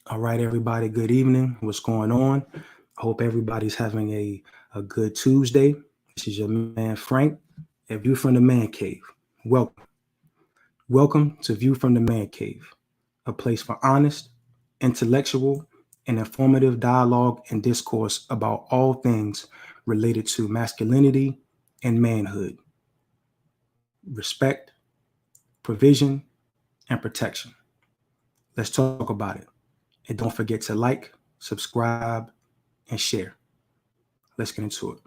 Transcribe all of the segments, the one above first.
All right, everybody. Good evening. What's going on? I hope everybody's having a good Tuesday. This is your man Frank at View from the Man Cave. Welcome. Welcome to View from the Man Cave, a place for honest, intellectual, and informative dialogue and discourse about all things related to masculinity and manhood, respect, provision, and protection. Let's talk about it. And don't forget to like, subscribe, and share. Let's get into it.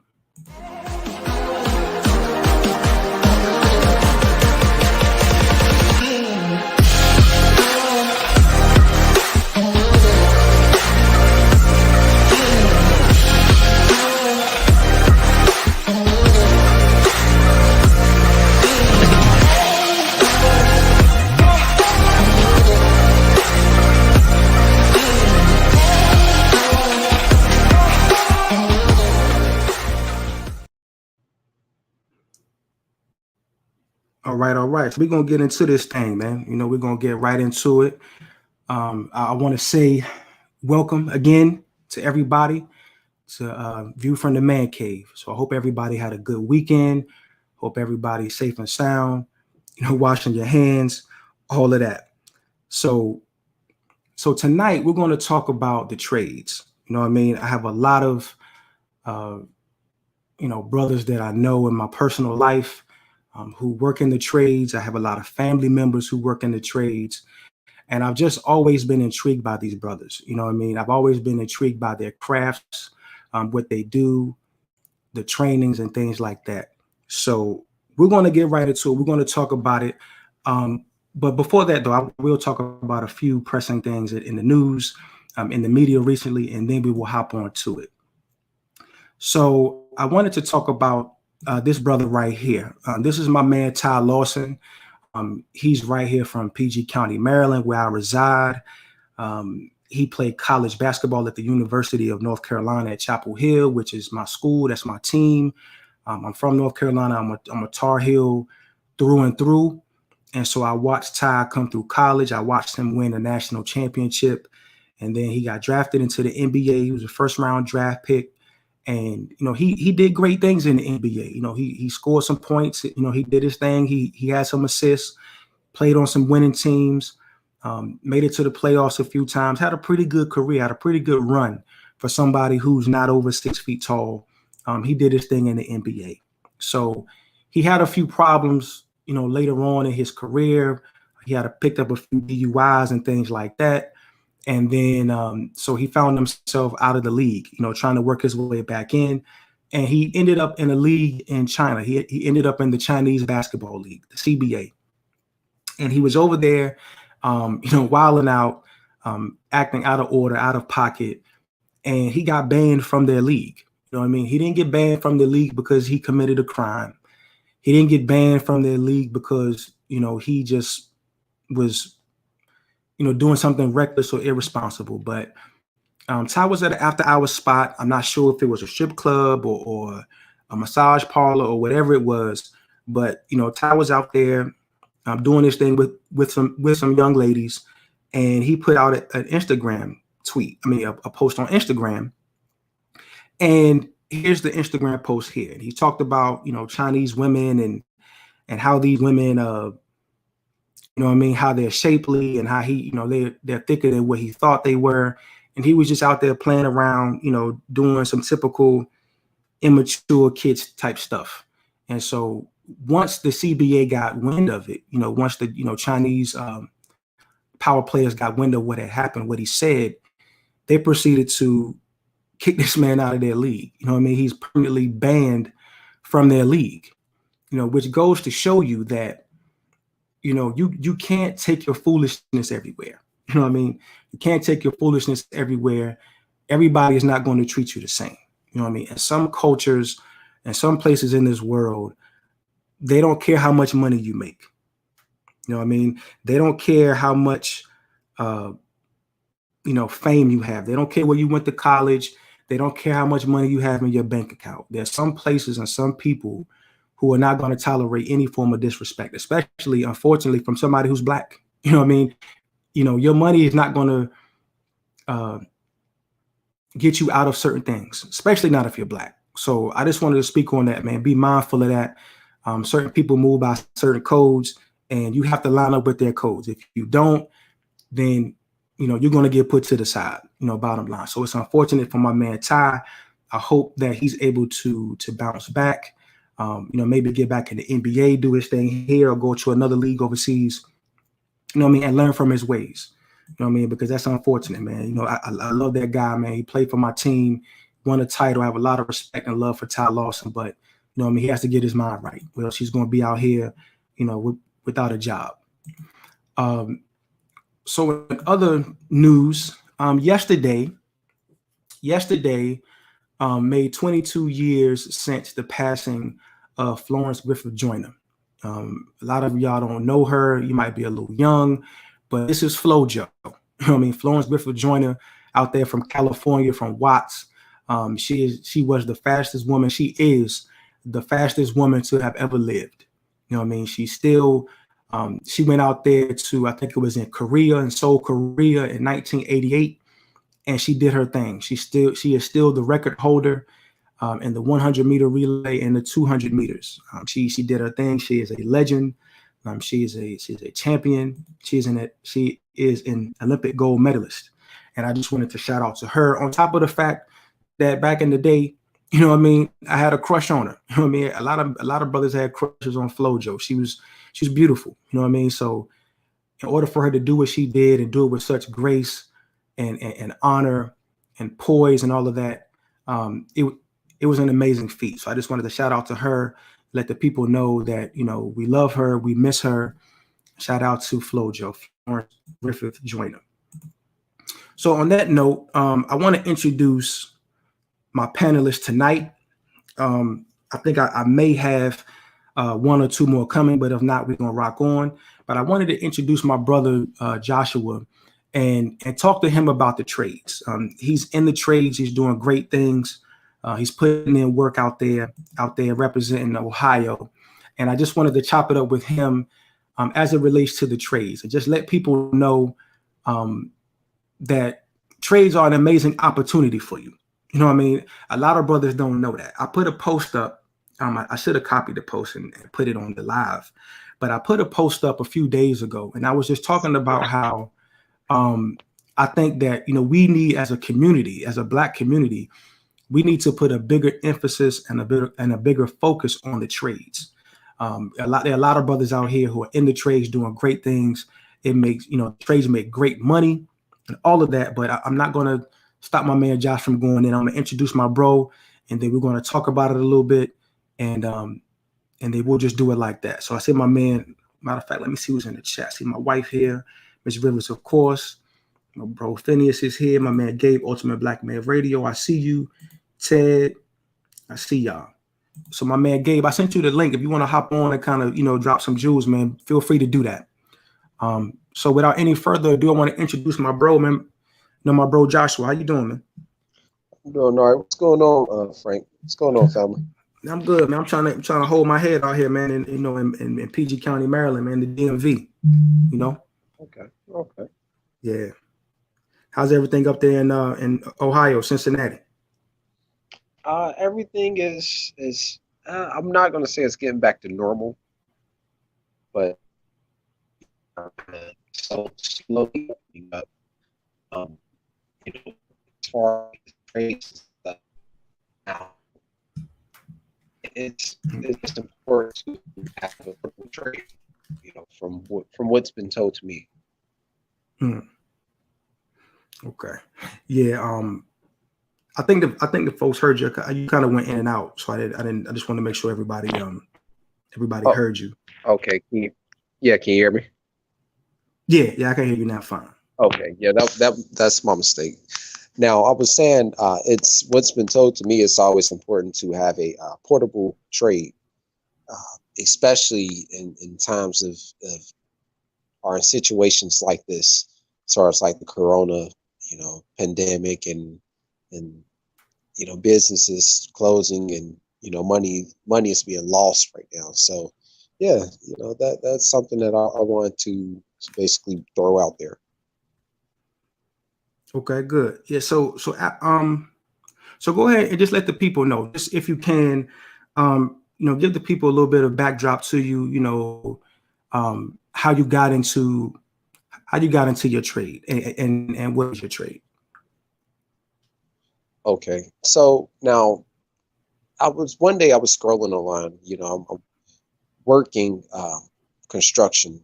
All right. So we're gonna get into this thing, man. We're gonna get right into it. I want to say welcome again to everybody to View from the Man Cave. So I hope everybody had a good weekend. Hope everybody's safe and sound. Washing your hands, all of that. So tonight we're going to talk about the trades. You know what I mean? I have a lot of brothers that I know in my personal life who work in the trades. I have a lot of family members who work in the trades. And I've just always been intrigued by these brothers. You know what I mean? I've always been intrigued by their crafts, what they do, the trainings and things like that. So we're going to get right into it. We're going to talk about it. But before that, though, I will talk about a few pressing things in the news, in the media recently, and then we will hop on to it. So I wanted to talk about this brother right here. This is my man, Ty Lawson. He's right here from PG County, Maryland, where I reside. He played college basketball at the University of North Carolina at Chapel Hill, which is my school. That's my team. I'm from North Carolina. I'm a Tar Heel through and through. And so I watched Ty come through college. I watched him win a national championship. And then he got drafted into the NBA. He was a first-round draft pick. And, he did great things in the NBA. He scored some points. He did his thing. He had some assists, played on some winning teams, made it to the playoffs a few times, had a pretty good career, had a pretty good run for somebody who's not over 6 feet tall. He did his thing in the NBA. So he had a few problems, later on in his career. He had picked up a few DUIs and things like that. And then, so he found himself out of the league, trying to work his way back in. And he ended up in a league in China. He ended up in the Chinese Basketball League, the CBA. And he was over there, wilding out, acting out of order, out of pocket. And he got banned from their league. You know what I mean? He didn't get banned from the league because he committed a crime. He didn't get banned from their league because, he just was doing something reckless or irresponsible. But Ty was at an after-hours spot. I'm not sure if it was a strip club or a massage parlor or whatever it was. But Ty was out there doing this thing with some young ladies, and he put out an Instagram tweet. A post on Instagram. And here's the Instagram post here. And he talked about Chinese women and how these women how they're shapely and how they're thicker than what he thought they were. And he was just out there playing around, doing some typical immature kids type stuff. And so once the CBA got wind of it, once the, Chinese power players got wind of what had happened, what he said, they proceeded to kick this man out of their league. He's permanently banned from their league, which goes to show you that you can't take your foolishness everywhere. You can't take your foolishness everywhere. Everybody is not going to treat you the same. In some cultures and some places in this world, they don't care how much money you make. They don't care how much, fame you have. They don't care where you went to college. They don't care how much money you have in your bank account. There's some places and some people who are not going to tolerate any form of disrespect, especially, unfortunately, from somebody who's Black. Your money is not going to, get you out of certain things, especially not if you're Black. So I just wanted to speak on that, man. Be mindful of that. Certain people move by certain codes, and you have to line up with their codes. If you don't, then you're going to get put to the side. Bottom line. So it's unfortunate for my man Ty. I hope that he's able to bounce back. Maybe get back in the NBA, do his thing here, or go to another league overseas. And learn from his ways. Because that's unfortunate, man. I love that guy, man. He played for my team, won a title. I have a lot of respect and love for Ty Lawson, but he has to get his mind right. Or else he's going to be out here, without a job. So in other news, yesterday made 22 years since the passing of Florence Griffith Joyner. A lot of y'all don't know her. You might be a little young, but this is FloJo. Florence Griffith Joyner out there from California, from Watts. She was the fastest woman. She is the fastest woman to have ever lived. She still, she went out there to, I think it was in Korea, in Seoul, Korea in 1988. And she did her thing. She is still the record holder in the 100-meter relay and the 200 meters. She did her thing. She is a legend. She's a champion. She is an Olympic gold medalist. And I just wanted to shout out to her. On top of the fact that back in the day, I had a crush on her. A lot of brothers had crushes on FloJo. She was beautiful. So in order for her to do what she did and do it with such grace and honor and poise and all of that, it was an amazing feat. So I just wanted to shout out to her, let the people know that, we love her, we miss her. Shout out to FloJo, Florence Griffith Joyner. So on that note, I want to introduce my panelists tonight. I think I may have one or two more coming, but if not, we're going to rock on. But I wanted to introduce my brother, Joshua, and talk to him about the trades. He's in the trades. He's doing great things. He's putting in work out there representing Ohio. And I just wanted to chop it up with him as it relates to the trades and just let people know that trades are an amazing opportunity for you. A lot of brothers don't know that. I put a post up. I should have copied the post and put it on the live, but I put a post up a few days ago, and I was just talking about how I think that, we need, as a community, as a Black community, we need to put a bigger emphasis and a bigger focus on the trades. There are a lot of brothers out here who are in the trades doing great things. It makes, trades make great money and all of that. But I'm not going to stop my man Josh from going in. I'm going to introduce my bro, and then we're going to talk about it a little bit, and then we'll just do it like that. So I see my man. Matter of fact, let me see who's in the chat. I see my wife here, Miss Rivers, of course. My bro Phineas is here. My man Gabe, Ultimate Black Man Radio. I see you. Ted, I see y'all. So my man Gabe, I sent you the link. If you want to hop on and kind of, drop some jewels, man, feel free to do that. So without any further ado, I want to introduce my bro, man. My bro Joshua. How you doing, man? I'm doing all right. What's going on, Frank? What's going on, family? I'm good, man. I'm trying to hold my head out here, man. And in PG County, Maryland, man, the DMV. Okay. Yeah. How's everything up there in Ohio, Cincinnati? Everything is I'm not going to say it's getting back to normal, but so slowly opening up. As far as trades stuff now, it's important to have a purple trade. From what's been told to me. Okay. Yeah. I think the folks heard you. You kind of went in and out, so I just want to make sure everybody heard you. Okay. Can you hear me? Yeah, I can hear you now. Fine. Okay. Yeah, that's my mistake. Now I was saying, it's what's been told to me. It's always important to have a portable trade, especially in times of or in situations like this, as far as like the Corona, pandemic and businesses closing and money is being lost right now. So yeah, that's something that I want to basically throw out there. Okay, good. Yeah. So go ahead and just let the people know, just if you can, give the people a little bit of backdrop to you. How you got into your trade, and what is your trade? Okay, so now one day I was scrolling online. I'm working construction,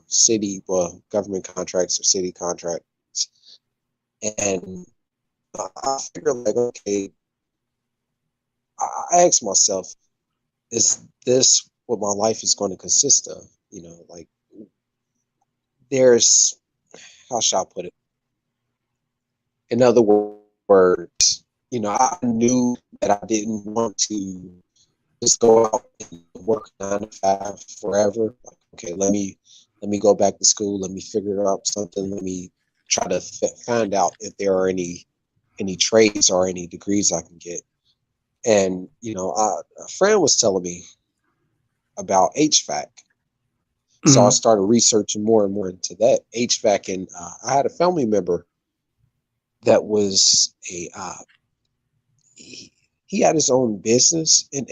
city, well, government contracts or city contracts, and I figured, like, okay, I asked myself, is this what my life is going to consist of? Like, there's, how shall I put it? In other words, I knew that I didn't want to just go out and work 9 to 5 forever. Like, okay, let me go back to school. Let me figure out something. Let me try to find out if there are any trades or any degrees I can get. And a friend was telling me about HVAC, so I Mhm. started researching more and more into that HVAC. And I had a family member that was he had his own business, and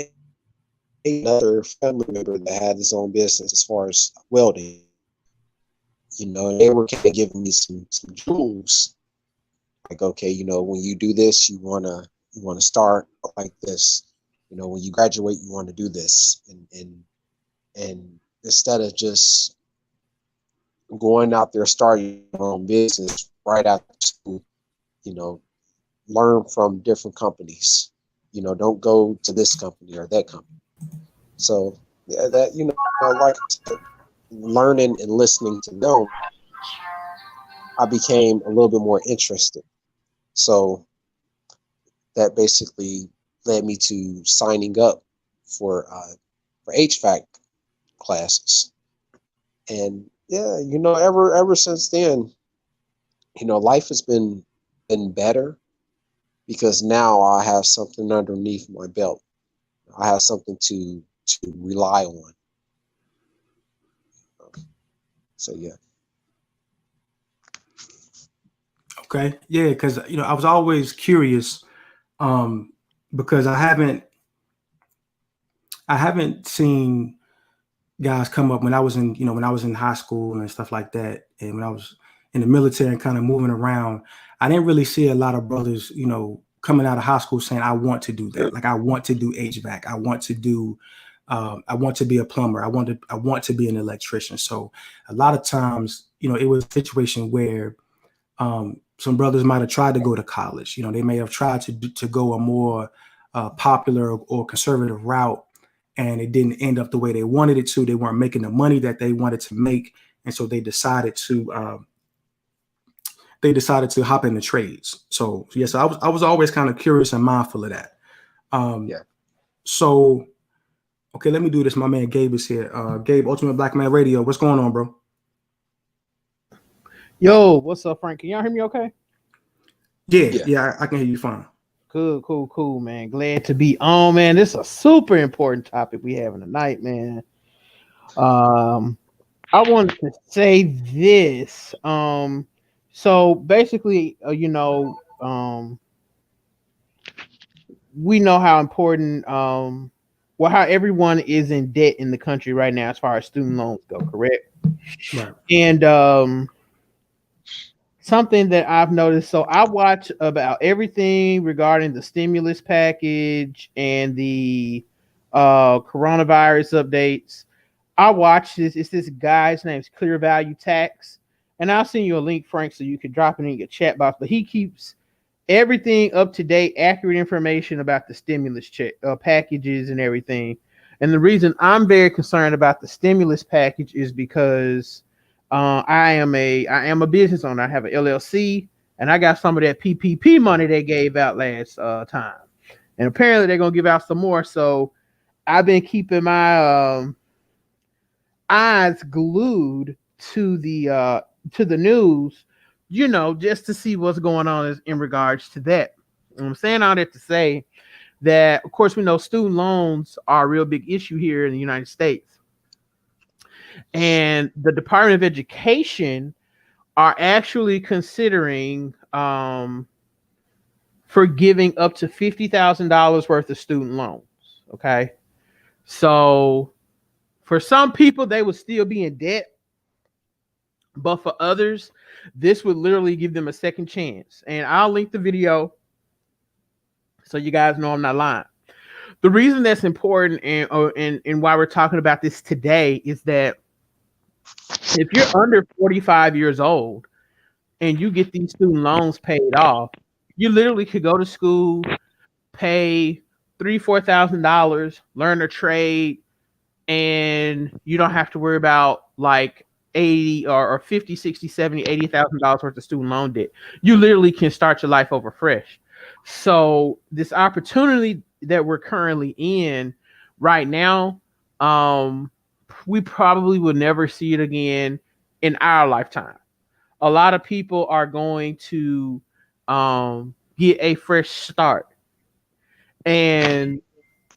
another family member that had his own business as far as welding. And they were kind of giving me some tools. Like, okay, when you do this, you wanna start like this. When you graduate, you want to do this, and instead of just going out there starting your own business right after school, you know, learn from different companies. Don't go to this company or that company. So yeah, that like learning and listening to them, I became a little bit more interested. So that basically led me to signing up for HVAC classes. And yeah, ever since then, life has been better because now I have something underneath my belt. I have something to rely on. So yeah. Okay, yeah, because I was always curious, um, because I haven't seen guys come up when I was in high school and stuff like that, and when I was in the military and kind of moving around. I didn't really see a lot of brothers, coming out of high school saying, I want to do that. Like, I want to do HVAC. I want to be a plumber. I want to be an electrician. So a lot of times, it was a situation where some brothers might have tried to go to college. They may have tried to go a more popular or conservative route, and it didn't end up the way they wanted it to. They weren't making the money that they wanted to make, and so they decided to hop in the trades. So yes, I was always kind of curious and mindful of that. Um, Yeah. so okay, let me do this. My man Gabe is here. Gabe, Ultimate Black Man Radio. What's going on, bro? Yo, what's up, Frank? Can y'all hear me okay? Yeah, Yeah. yeah, I can hear you fine. Cool, man. Glad to be on, man. This is a super important topic we having tonight, man. I wanted to say this. So basically, we know how important, how everyone is in debt in the country right now as far as student loans go, correct? Right. And something that I've noticed. So I watch about everything regarding the stimulus package and the coronavirus updates. I watch this. It's this guy's name's Clear Value Tax, and I'll send you a link, Frank, so you can drop it in your chat box. But he keeps everything up to date, accurate information about the stimulus check packages and everything. And the reason I'm very concerned about the stimulus package is because I am a business owner. I have an LLC, and I got some of that PPP money they gave out last time, and apparently they're gonna give out some more. So I've been keeping my eyes glued to the news, just to see what's going on in regards to that. And I'm saying all that to say that, of course, we know student loans are a real big issue here in the United States, and the Department of Education are actually considering forgiving up to $50,000 worth of student loans. Okay. So for some people, they would still be in debt. But for others, this would literally give them a second chance. And I'll link the video so you guys know I'm not lying. The reason that's important and why we're talking about this today is that if you're under 45 years old and you get these student loans paid off, you literally could go to school, pay $3,000-$4,000, learn a trade, and you don't have to worry about like 80 or 50, 60, 70, $80,000 worth of student loan debt. You literally can start your life over fresh. So this opportunity that we're currently in right now, we probably will never see it again in our lifetime. A lot of people are going to get a fresh start. And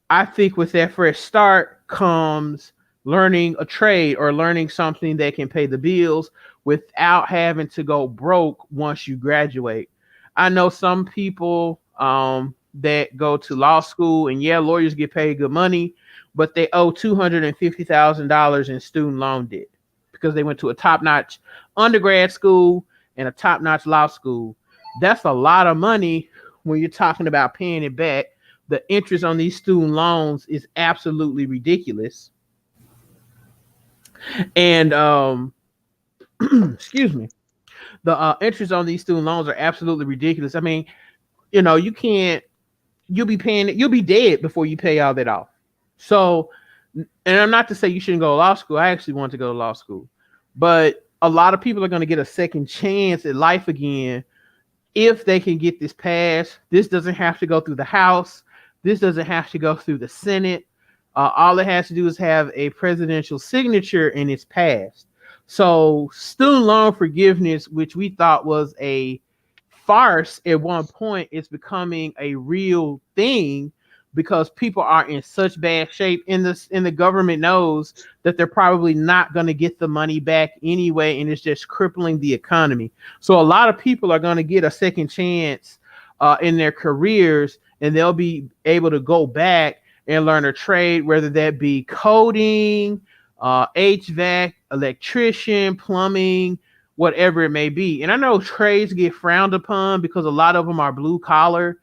I think with that fresh start comes learning a trade or learning something that can pay the bills without having to go broke once you graduate. I know some people that go to law school, and yeah, lawyers get paid good money, but they owe $250,000 in student loan debt because they went to a top-notch undergrad school and a top-notch law school. That's a lot of money when you're talking about paying it back. The interest on these student loans is absolutely ridiculous. And excuse me, the interest on these student loans are absolutely ridiculous. I mean, you know, you'll be dead before you pay all that off. So, and I'm not to say you shouldn't go to law school. I actually want to go to law school, but a lot of people are going to get a second chance at life again if they can get this passed. This doesn't have to go through the House. This doesn't have to go through the Senate. All it has to do is have a presidential signature and it's passed. So student loan forgiveness, which we thought was a farce at one point, is becoming a real thing because people are in such bad shape, and the government knows that they're probably not going to get the money back anyway, and it's just crippling the economy. So a lot of people are going to get a second chance in their careers, and they'll be able to go back and learn a trade, whether that be coding, HVAC, electrician, plumbing, whatever it may be. And I know trades get frowned upon because a lot of them are blue collar.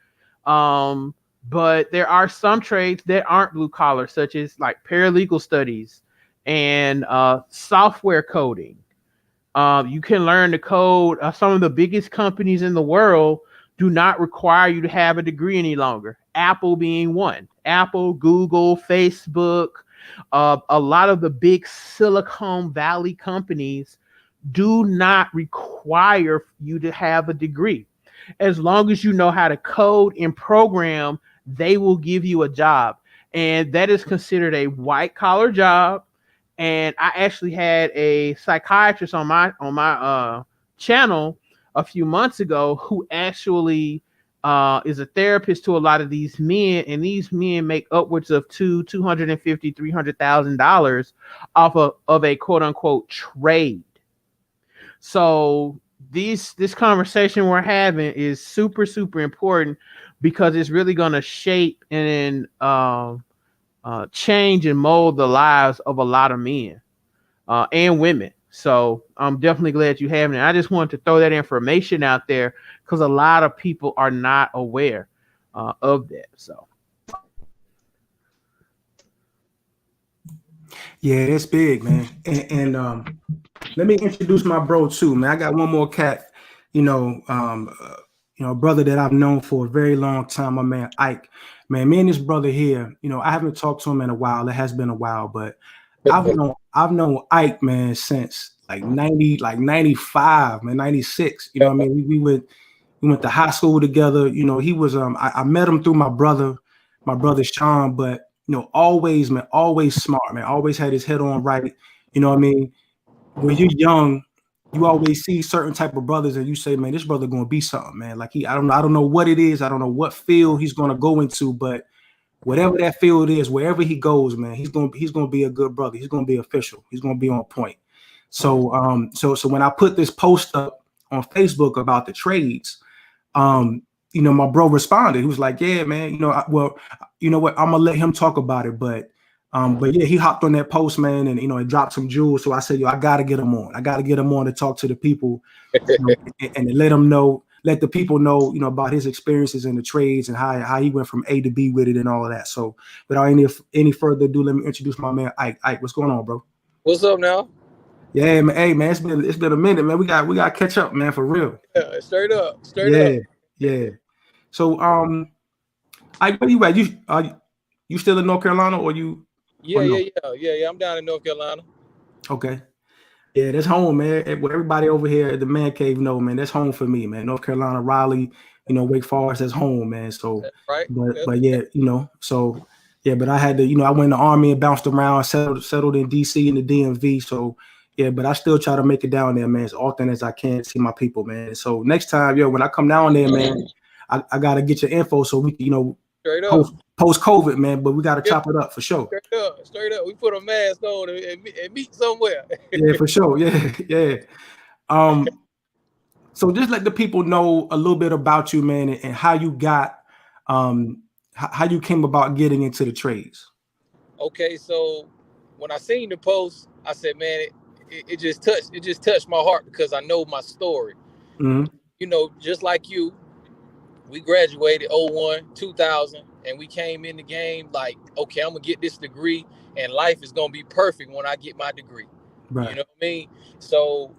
But there are some trades that aren't blue collar, such as like paralegal studies and software coding. You can learn to code. Some of the biggest companies in the world do not require you to have a degree any longer. Apple being one. Apple, Google, Facebook, a lot of the big Silicon Valley companies do not require you to have a degree. As long as you know how to code and program, they will give you a job. And that is considered a white collar job. And I actually had a psychiatrist on my channel a few months ago who actually is a therapist to a lot of these men, and these men make upwards of $250,000-$300,000 off of a quote unquote trade. So this conversation we're having is super, super important because it's really going to shape and change and mold the lives of a lot of men and women. So I'm definitely glad you have it. I just wanted to throw that information out there because a lot of people are not aware of that. So. Yeah, that's big, man. And let me introduce my bro too, man. I got one more cat, a brother that I've known for a very long time, my man Ike. Man, me and this brother here, I haven't talked to him in a while. It has been a while, but I've known Ike, man, since like 95, man, 96. You know what I mean? We went to high school together. He was I met him through my brother Sean, but always smart, man. Always had his head on right. You know what I mean? When you're young, you always see certain type of brothers and you say, man, this brother gonna be something, man. Like I don't know what it is. I don't know what field he's gonna go into, but whatever that field is, wherever he goes, man, he's gonna be a good brother. He's gonna be official. He's gonna be on point. So so when I put this post up on Facebook about the trades, my bro responded. He was like, yeah, man, you know what? I'm gonna let him talk about it. But yeah, he hopped on that post, man, and it dropped some jewels. So I said, I gotta get him on. I gotta get him on to talk to the people, and to let the people know, about his experiences in the trades and how he went from A to B with it and all of that. So without any further ado, let me introduce my man, Ike. Ike, what's going on, bro? What's up now? Yeah, man. Hey, man, it's been a minute, man. We got to catch up, man, for real. Yeah, straight up. Yeah. So, Ike, where you at? You still in North Carolina, or you? Yeah, or no? yeah. I'm down in North Carolina. Okay. Yeah, that's home, man. Everybody over here at the Man Cave know, man. That's home for me, man. North Carolina, Raleigh, Wake Forest, that's home, man. So, That's right. but yeah, so yeah, but I had to, I went in the Army and bounced around, settled in DC and the DMV. So yeah, but I still try to make it down there, man, as often as I can, see my people, man. So next time, when I come down there, man, I gotta get your info so we can, straight up. Post COVID, man, but we gotta chop it up for sure. Straight up. We put a mask on and meet somewhere. Yeah, for sure. Yeah. So just let the people know a little bit about you, man, and how you got, how you came about getting into the trades. Okay, so when I seen the post, I said, man, it just touched my heart because I know my story. Mm-hmm. Just like you, we graduated 01, 2000, and we came in the game like, okay, I'm gonna get this degree, and life is gonna be perfect when I get my degree. Right. You know what I mean? So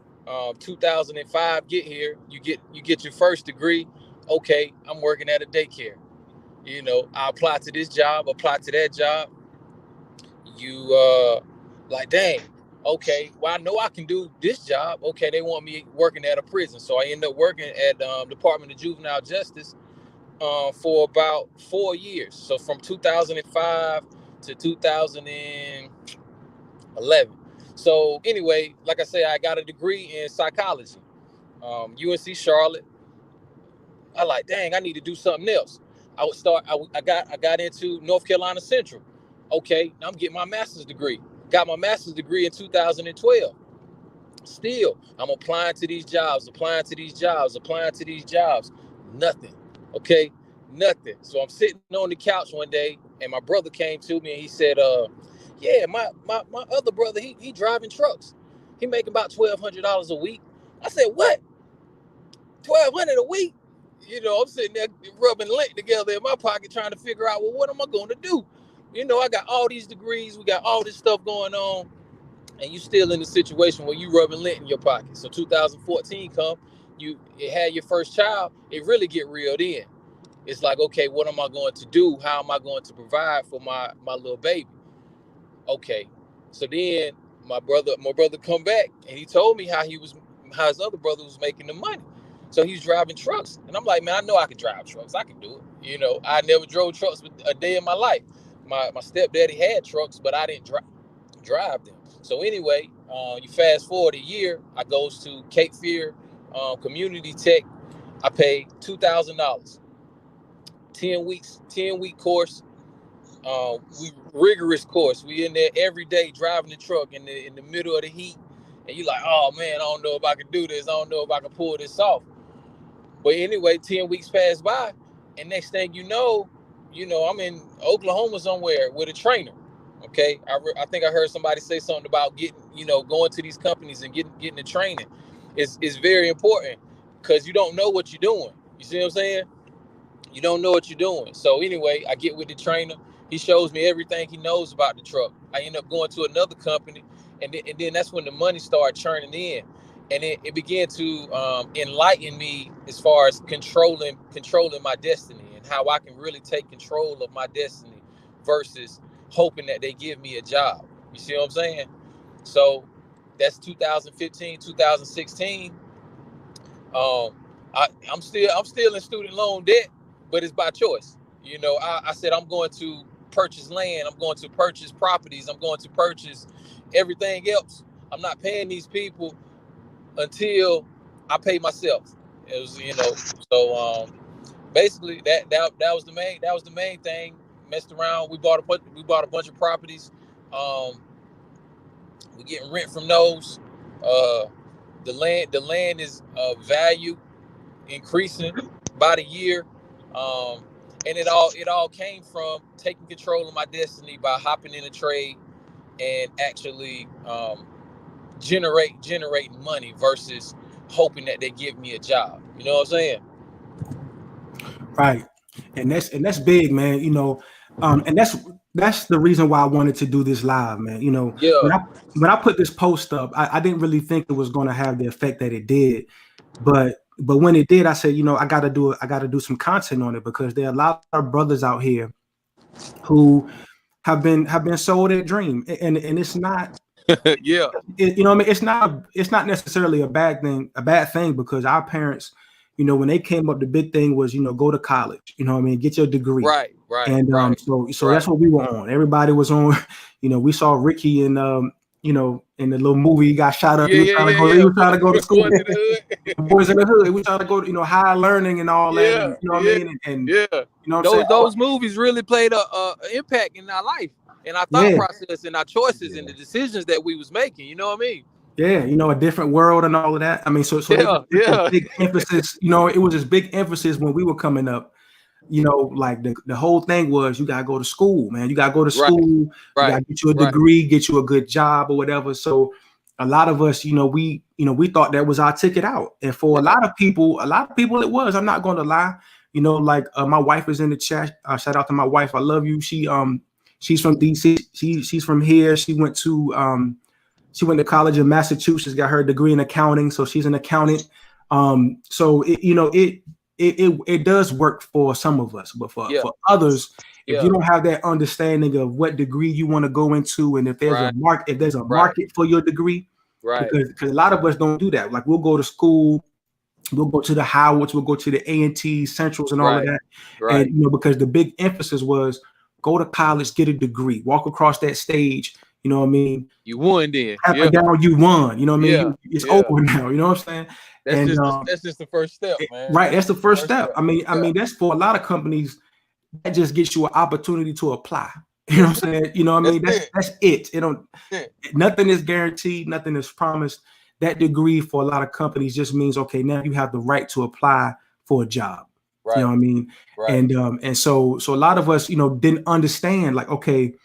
2005, get here, you get your first degree. Okay, I'm working at a daycare. I apply to this job, apply to that job. You like, dang, okay, well, I know I can do this job. Okay, they want me working at a prison. So I end up working at Department of Juvenile Justice for about 4 years. So from 2005 to 2011. So anyway, like I say, I got a degree in psychology, UNC Charlotte. I like, dang, I need to do something else. I got into North Carolina Central. Okay, I'm getting my master's degree. Got my master's degree in 2012. Still, I'm applying to these jobs. Nothing. Okay, nothing. So I'm sitting on the couch one day, and my brother came to me and he said, yeah, my other brother, he driving trucks. He making about $1,200 a week. I said, what? $1,200 a week? I'm sitting there rubbing lint together in my pocket trying to figure out, well, what am I going to do? I got all these degrees. We got all this stuff going on. And you still in the situation where you rubbing lint in your pocket. So 2014 come, you had your first child, it really get reeled in. It's like, okay, what am I going to do? How am I going to provide for my little baby? Okay. So then my brother come back and he told me how his other brother was making the money. So he's driving trucks. And I'm like, man, I know I can drive trucks. I can do it. I never drove trucks a day in my life. My stepdaddy had trucks, but I didn't drive them. So anyway, you fast forward a year, I goes to Cape Fear Community Tech. I paid $2,000, 10-week course. We rigorous course. We in there every day driving the truck in the middle of the heat, and you like, oh man, I don't know if I can do this. I don't know if I can pull this off. But anyway, 10 weeks passed by, and next thing you know, I'm in Oklahoma somewhere with a trainer. Okay, I think I heard somebody say something about getting, going to these companies and getting the training. It's very important because you don't know what you're doing. You see what I'm saying? You don't know what you're doing. So anyway, I get with the trainer. He shows me everything he knows about the truck. I end up going to another company, and then that's when the money started churning in, and it began to enlighten me as far as controlling my destiny and how I can really take control of my destiny versus hoping that they give me a job. You see what I'm saying? So that's 2015, 2016. I'm still in student loan debt, but it's by choice. I said I'm going to purchase land, I'm going to purchase properties, I'm going to purchase everything else. I'm not paying these people until I pay myself. It was, so basically that was the main thing. Messed around. We bought a bunch of properties. We getting rent from those. the land is value increasing by the year, and it all came from taking control of my destiny by hopping in a trade and actually generating money versus hoping that they give me a job. You know what I'm saying? Right. And that's big, man. And that's the reason why I wanted to do this live, man. Yeah. When I put this post up, I didn't really think it was going to have the effect that it did. But when it did, I said, I gotta do some content on it, because there are a lot of brothers out here who have been sold a dream. And it's not Yeah. I mean, it's not necessarily a bad thing, because our parents, when they came up, the big thing was, go to college, get your degree. Right. And so right. That's what we were on. Everybody was on, we saw Ricky in in the little movie, he got shot up. He was trying to go to school. Boys in the hood. We trying to go to, higher learning and all that. And, what I mean? And those movies really played a impact in our life and our thought process and our choices and the decisions that we was making. You know what I mean? Yeah, a different world and all of that. I mean, so big emphasis. It was this big emphasis when we were coming up. Like the whole thing was, you gotta go to school, man. You gotta go to school. You gotta get you a degree, get you a good job or whatever. So a lot of us, we thought that was our ticket out. And for a lot of people it was. I'm not going to lie. Like my wife is in the chat. Shout out to my wife. I love you. She's from DC. She's from here. She went to college in Massachusetts, got her degree in accounting. So she's an accountant. So it does work for some of us, but for others, if you don't have that understanding of what degree you want to go into, and if there's a market for your degree, because a lot of us don't do that. Like, we'll go to school, we'll go to the Howards, we'll go to the A&T Centrals and all of that, and because the big emphasis was go to college, get a degree, walk across that stage. You know what I mean? You won then. Down, you won. You know what I mean? It's over now. You know what I'm saying? That's just the first step, man. Right. That's the first step. I mean, that's for a lot of companies. That just gets you an opportunity to apply. You know what I'm saying? You know what I mean? That's it. Nothing is guaranteed. Nothing is promised. That degree for a lot of companies just means, okay, now you have the right to apply for a job. Right. You know what I mean? Right. And so a lot of us, didn't understand, like, okay,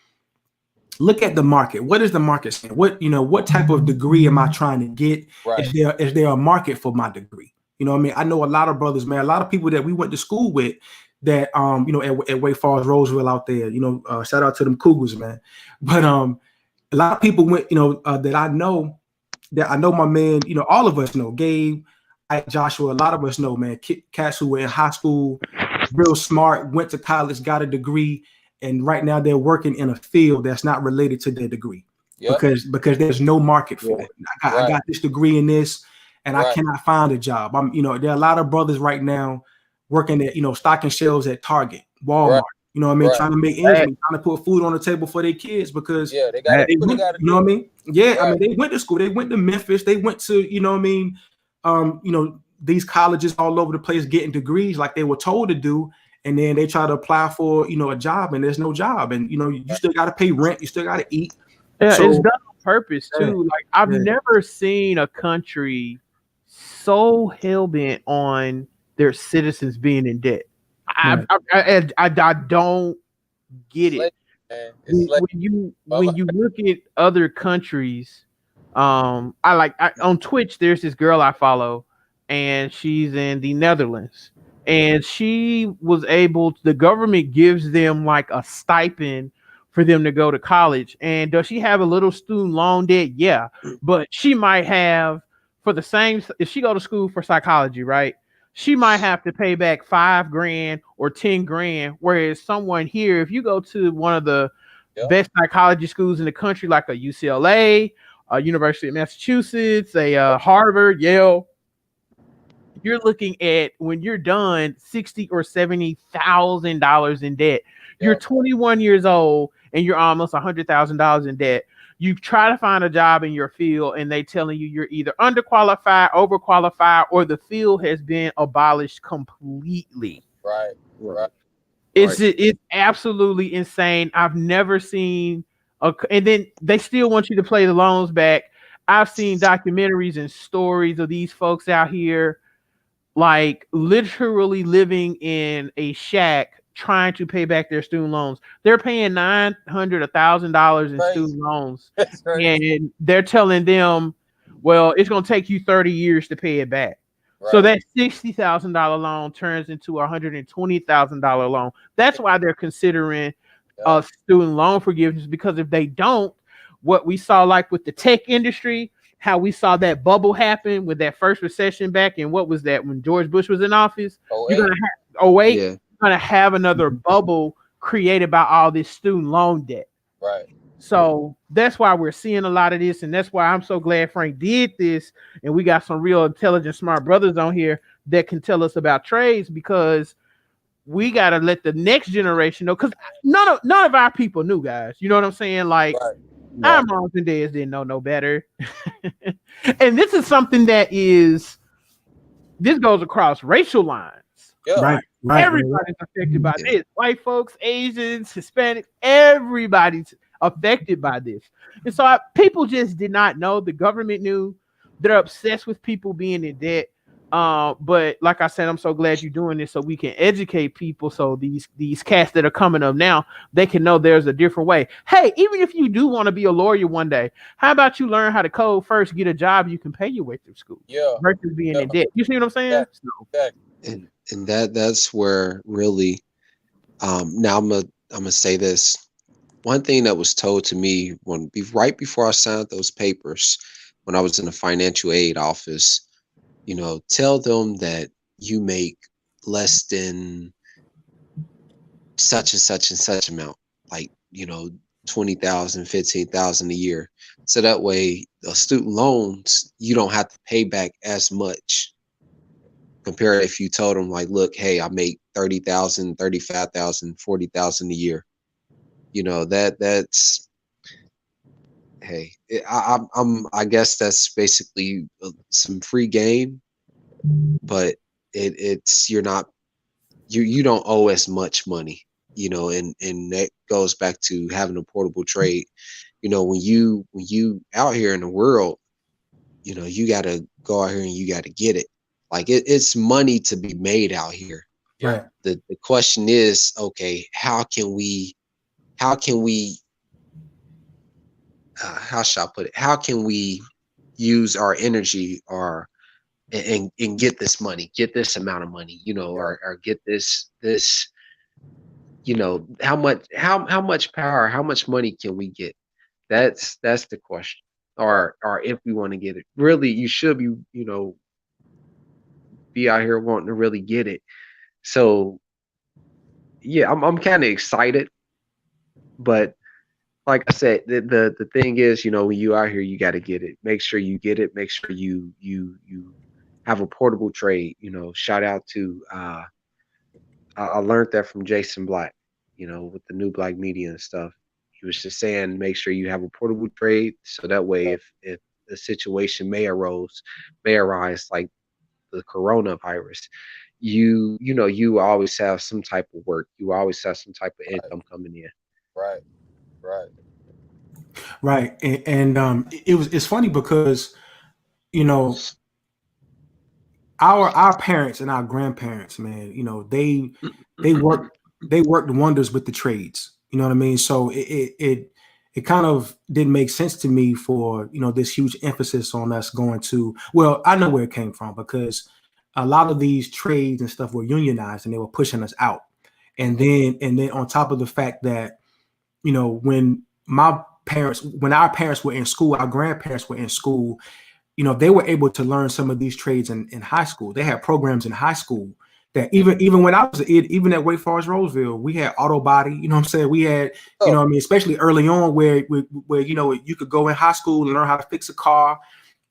look at the market. What is the market saying? What type of degree am I trying to get? Right. Is there a market for my degree? You know what I mean? I know a lot of brothers, man, a lot of people that we went to school with that, at Wake Forest, Roseville out there, shout out to them Cougars, man. But a lot of people went, that I know my man, all of us know, Gabe, Joshua, a lot of us know, man, cats who were in high school, real smart, went to college, got a degree, and right now they're working in a field that's not related to their degree, because there's no market for it. I got this degree in this, and I cannot find a job. There are a lot of brothers right now working at, stocking shelves at Target, Walmart. You know what I mean? Trying to make ends meet, trying to put food on the table for their kids, because they got you know what I mean? Yeah, I mean, they went to school, they went to Memphis, they went to, you know what I mean? These colleges all over the place getting degrees like they were told to do. And then they try to apply for, a job, and there's no job. And, you still got to pay rent. You still got to eat. Yeah, so, it's done on purpose, too. Like, I've never seen a country so hell-bent on their citizens being in debt. I don't get it. When you look at other countries, on Twitch, there's this girl I follow, and she's in the Netherlands. And she was the government gives them like a stipend for them to go to college. And does she have a little student loan debt? Yeah. But she might have, for the same, if she go to school for psychology, right? She might have to pay back $5,000 or $10,000. Whereas someone here, if you go to one of the best psychology schools in the country, like a UCLA, a University of Massachusetts, a Harvard, Yale, you're looking at, when you're done, $60,000 or $70,000 in debt. You're 21 years old and you're almost $100,000 in debt. You try to find a job in your field, and they telling you you're either underqualified, overqualified, or the field has been abolished completely. Right. It's absolutely insane. I've never seen and then they still want you to pay the loans back I've seen documentaries and stories of these folks out here, like literally living in a shack trying to pay back their student loans. They're paying $900, $1,000 in student loans, and they're telling them, well, it's going to take you 30 years to pay it back. Right. So that $60,000 loan turns into a $120,000 loan. That's why they're considering student loan forgiveness, because if they don't, what we saw like with the tech industry, how we saw that bubble happen with that first recession back in, what was that, when George Bush was in office? You're gonna have, you're gonna have another bubble created by all this student loan debt. Right. So that's why we're seeing a lot of this, and that's why I'm so glad Frank did this, and we got some real intelligent, smart brothers on here that can tell us about trades, because we gotta let the next generation know, because none of our people knew, guys. You know what I'm saying? Like, our moms and dads didn't know no better. And this is something that this goes across racial lines. Yeah. Right. Everybody's affected by this. White folks, Asians, Hispanics, everybody's affected by this. And so people just did not know. The government knew. They're obsessed with people being in debt. But like I said, I'm so glad you're doing this so we can educate people, so these cats that are coming up now, they can know there's a different way. Hey, even if you do want to be a lawyer one day, how about you learn how to code first, get a job you can pay your way through school, versus being in debt. You see what I'm saying? And that's where really, now I'm gonna say this. One thing that was told to me right before I signed those papers, when I was in the financial aid office, tell them that you make less than such and such and such amount, like, 20,000, 15,000 a year. So that way, the student loans, you don't have to pay back as much compared if you told them, like, look, hey, I make 30,000, 35,000, 40,000 a year. That's, hey, I guess that's basically some free game, but it's you don't owe as much money, and that goes back to having a portable trade. When you out here in the world, you got to go out here and you got to get it. Like, it's money to be made out here. Right. The question is, okay, how can we how shall I put it? How can we use our energy and get this money, get this amount of money, or get this, how much power, how much money can we get? That's the question. Or if we want to get it, really, you should be, be out here wanting to really get it. So yeah, I'm kind of excited, but like I said, the thing is, when you out here, you got to get it. Make sure you get it. Make sure you have a portable trade. Shout out to I learned that from Jason Black, with the New Black Media and stuff. He was just saying, make sure you have a portable trade, so that way, if a situation may arise, like the coronavirus, you always have some type of work. You always have some type of income coming in. Right. And it's funny because, our parents and our grandparents, man, they worked wonders with the trades. You know what I mean? So it kind of didn't make sense to me for, this huge emphasis on us going to, well, I know where it came from, because a lot of these trades and stuff were unionized and they were pushing us out. And then on top of the fact that, when our parents were in school, our grandparents were in school, they were able to learn some of these trades in high school. They had programs in high school that even when I was even at Wake Forest Roseville, we had auto body. You know what I'm saying? We had, especially early on where you could go in high school and learn how to fix a car.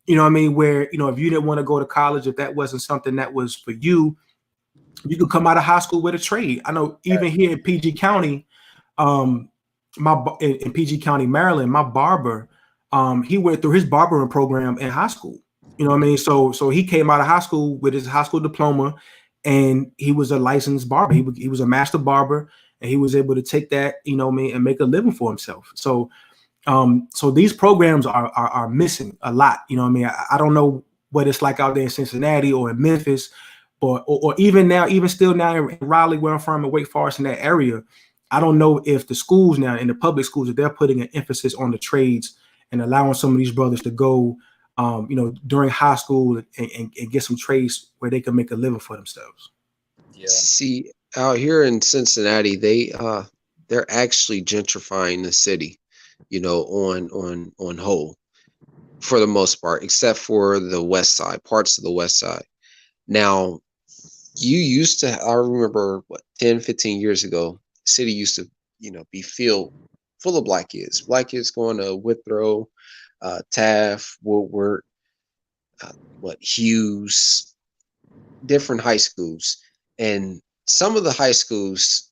You know what I mean? Where, if you didn't want to go to college, if that wasn't something that was for you, you could come out of high school with a trade. I know even here in PG County, in PG County, Maryland, my barber, he went through his barbering program in high school. You know what I mean? So he came out of high school with his high school diploma, and he was a licensed barber. He was a master barber, and he was able to take that, and make a living for himself. So So these programs are missing a lot. You know what I mean? I don't know what it's like out there in Cincinnati or in Memphis, but or even now, even still now in Raleigh, where I'm from, in Wake Forest, in that area. I don't know if the schools now, in the public schools, if they're putting an emphasis on the trades and allowing some of these brothers to go, during high school and get some trades where they can make a living for themselves. Yeah. See, out here in Cincinnati, they're actually gentrifying the city, on whole, for the most part, except for the west side, parts of the west side. Now, I remember 10, 15 years ago, the city used to, be full of black kids going to Withrow, Taft, Woodward, Hughes, different high schools. And some of the high schools,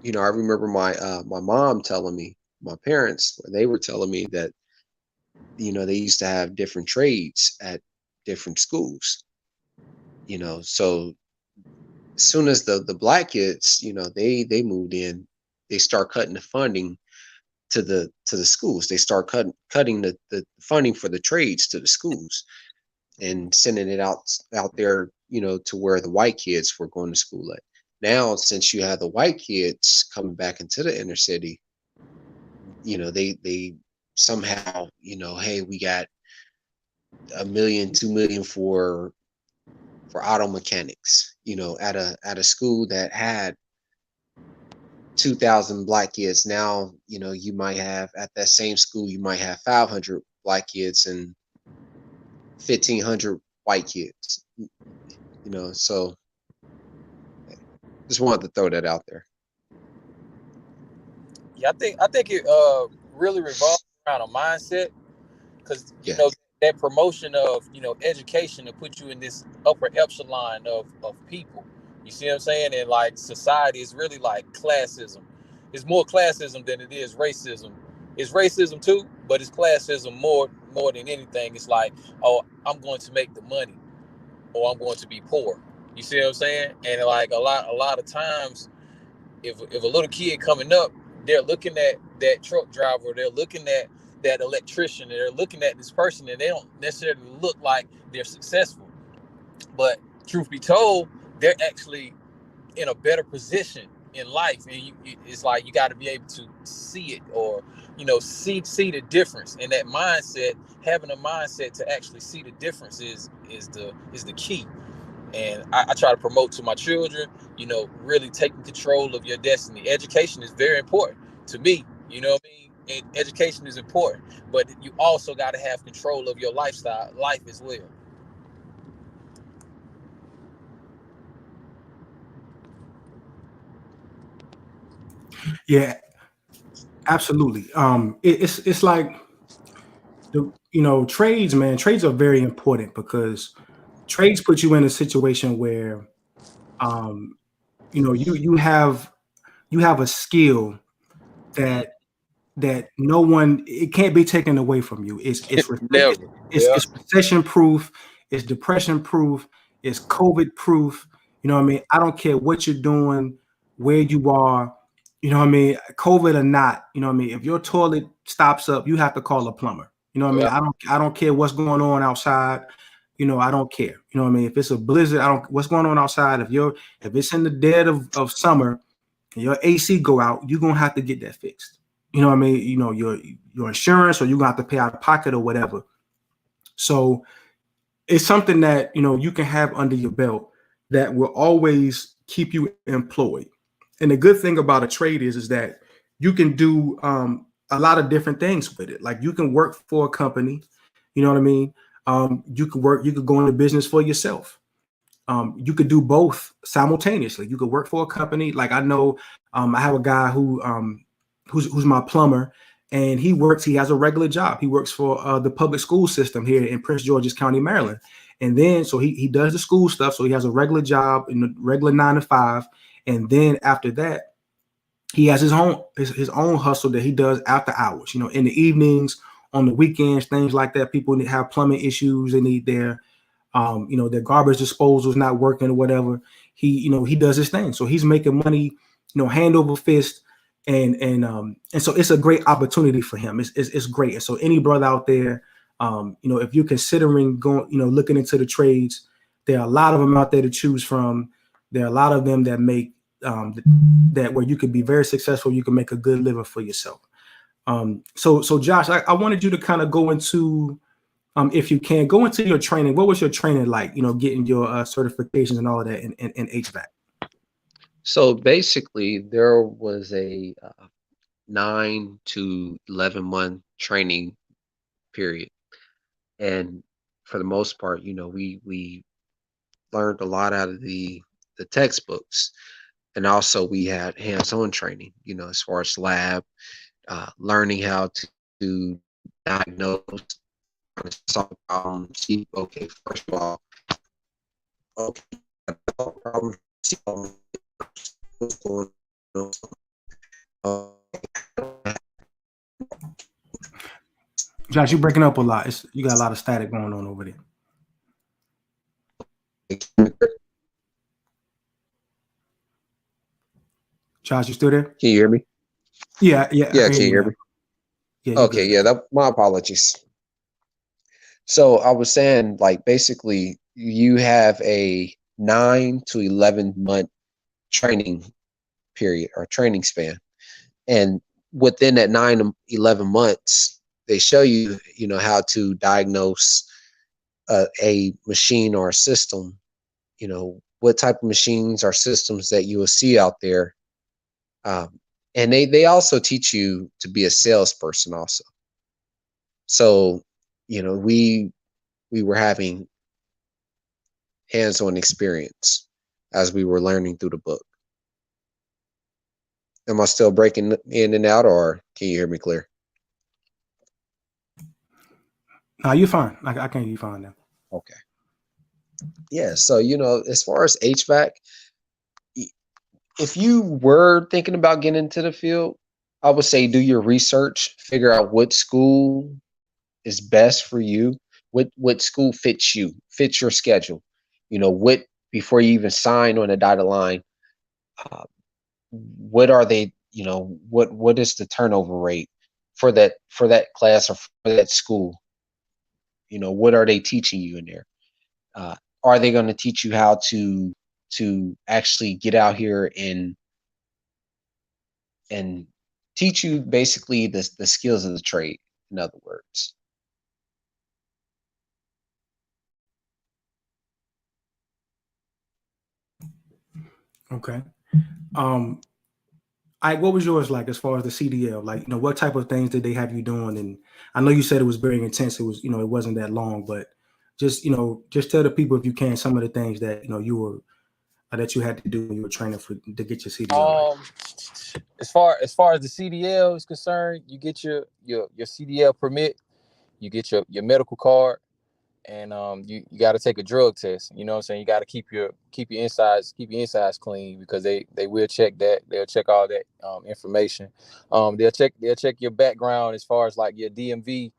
I remember my mom telling me, my parents, they were telling me that, they used to have different trades at different schools, so as soon as the black kids, they moved in, they start cutting the funding to the schools. They start cutting the funding for the trades to the schools and sending it out there, to where the white kids were going to school at. Now, since you have the white kids coming back into the inner city, they somehow, hey, we got $1 million, $2 million for auto mechanics, at a school that had 2,000 black kids. Now, you might have, at that same school, you might have 500 black kids and 1,500 white kids, so just wanted to throw that out there. Yeah, I think it really revolves around a mindset, because that promotion of education to put you in this upper echelon of people. You see what I'm saying? And like society is really like classism. It's more classism than it is racism. It's racism too, but it's classism more than anything. It's like, oh, I'm going to make the money, or I'm going to be poor. You see what I'm saying? And like a lot of times, if a little kid coming up, they're looking at that truck driver, they're looking at that electrician, they're looking at this person, and they don't necessarily look like they're successful. But truth be told, they're actually in a better position in life, and it's like you got to be able to see it, or see the difference. And that mindset, having a mindset to actually see the difference is the key. And I try to promote to my children, really taking control of your destiny. Education is very important to me, you know what I mean? And education is important, but you also got to have control of your life as well. Yeah, absolutely. It's like trades, man. Trades are very important because trades put you in a situation where, you have a skill that no one, it can't be taken away from you. It's recession proof, it's depression proof, it's COVID proof. You know what I mean? I don't care what you're doing, where you are, you know what I mean? COVID or not, you know what I mean? If your toilet stops up, you have to call a plumber. You know what I mean? I don't care what's going on outside. I don't care. You know what I mean? If it's a blizzard, what's going on outside. If it's in the dead of summer and your AC go out, you're gonna have to get that fixed. You know what I mean? Your insurance, or you're gonna have to pay out of pocket or whatever. So it's something that you can have under your belt that will always keep you employed. And the good thing about a trade is that you can do a lot of different things with it. Like you can work for a company, you know what I mean? You could go into business for yourself. You could do both simultaneously. You could work for a company. Like I know I have a guy who's my plumber, and he has a regular job. He works for the public school system here in Prince George's County, Maryland. And then so he does the school stuff. So he has a regular job in the regular 9 to 5. And then after that, he has his own hustle that he does after hours, in the evenings, on the weekends, things like that. People have plumbing issues. They need their garbage disposal is not working or whatever. He does his thing. So he's making money, hand over fist. and so it's a great opportunity for him. It's great. And so any brother out there, if you're considering going, looking into the trades, there are a lot of them out there to choose from. There are a lot of them that make that where you could be very successful. You can make a good living for yourself. So Josh, I wanted you to kind of go into, if you can, go into your training. What was your training like? Getting your certifications and all of that in HVAC. So basically, there was a 9 to 11 month training period, and for the most part, we learned a lot out of the textbooks, and also we had hands-on training. As far as lab, learning how to diagnose, solve problems. See, okay, first of all, okay, problem. See what's going on. Josh, you're breaking up a lot. You got a lot of static going on over there. Josh, you still there? Can you hear me? Yeah. Yeah, can you hear me? Yeah, okay, good. Yeah, my apologies. So I was saying, like, basically, you have a 9 to 11 month training period or training span. And within that 9 to 11 months, they show you, how to diagnose a machine or a system, what type of machines or systems that you will see out there. And they also teach you to be a salesperson also. So, we were having hands-on experience as we were learning through the book. Am I still breaking in and out, or can you hear me clear? No, you're fine. I can hear you fine now. Okay. Yeah, so, as far as HVAC, if you were thinking about getting into the field, I would say do your research, figure out what school is best for you, what school fits you, fits your schedule. Before you even sign on a dotted line, what are they, what is the turnover rate for that class or for that school? What are they teaching you in there? Are they going to teach you how to actually get out here and teach you basically the skills of the trade, in other words? Okay. What was yours like as far as the CDL? Like, what type of things did they have you doing? And I know you said it was very intense. It was, it wasn't that long, but just tell the people, if you can, some of the things that, that you had to do when you were training to get your CDL. As far as the CDL is concerned, you get your CDL permit, you get your medical card, and you got to take a drug test. You know what I'm saying? You got to keep your insides clean, because they will check that. They'll check all that information. They'll check your background as far as like your DMV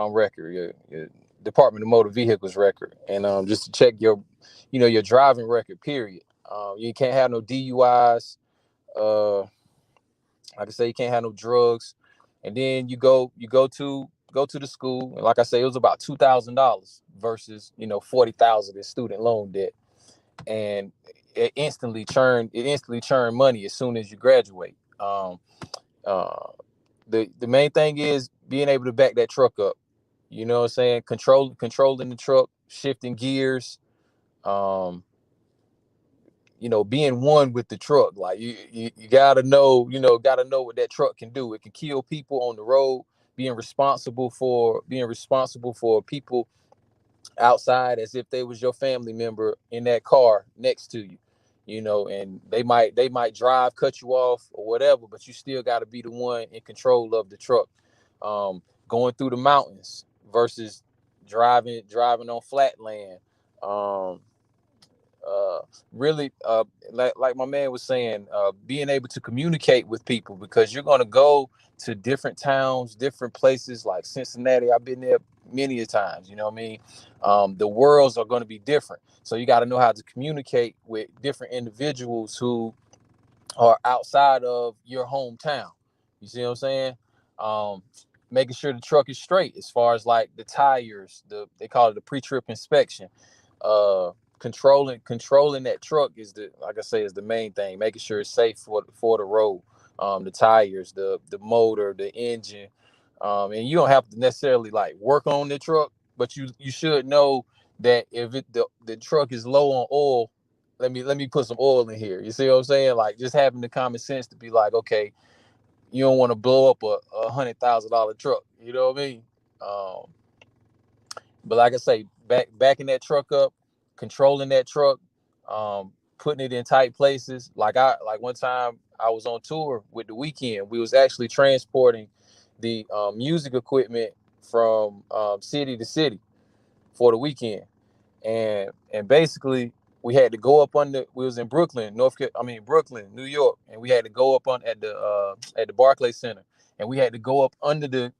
record, your Department of Motor Vehicles record, and just to check your your driving record, period. You can't have no DUIs. Like I say, you can't have no drugs. And then you go to the school, and like I say, it was about $2,000 versus $40,000 in student loan debt, and it instantly churned money as soon as you graduate. The main thing is being able to back that truck up. You know what I'm saying? Controlling the truck, shifting gears, being one with the truck. Like you gotta know what that truck can do. It can kill people on the road. Being responsible for people outside as if they was your family member in that car next to you, and they might drive, cut you off or whatever, but you still got to be the one in control of the truck. Going through the mountains versus driving on flat land. Really, like my man was saying, being able to communicate with people, because you're going to go to different towns, different places like Cincinnati. I've been there many a times, you know what I mean? The worlds are going to be different. So you got to know how to communicate with different individuals who or outside of your hometown. You see what I'm saying? Making sure the truck is straight as far as like the tires, they call it the pre-trip inspection. Controlling that truck is like I say, is the main thing. Making sure it's safe for the road. The tires, the motor, the engine. And you don't have to necessarily like work on the truck, but you should know that if the truck is low on oil, let me put some oil in here. You see what I'm saying? Like just having the common sense to be like, okay, you don't want to blow up a $100,000 truck. You know what I mean? But like I say, backing that truck up, controlling that truck, putting it in tight places. Like one time I was on tour with The Weeknd. We was actually transporting the music equipment from city to city for The Weeknd, and basically we had to go up we was in Brooklyn, New York, and we had to go up at the Barclays Center, and we had to go up under the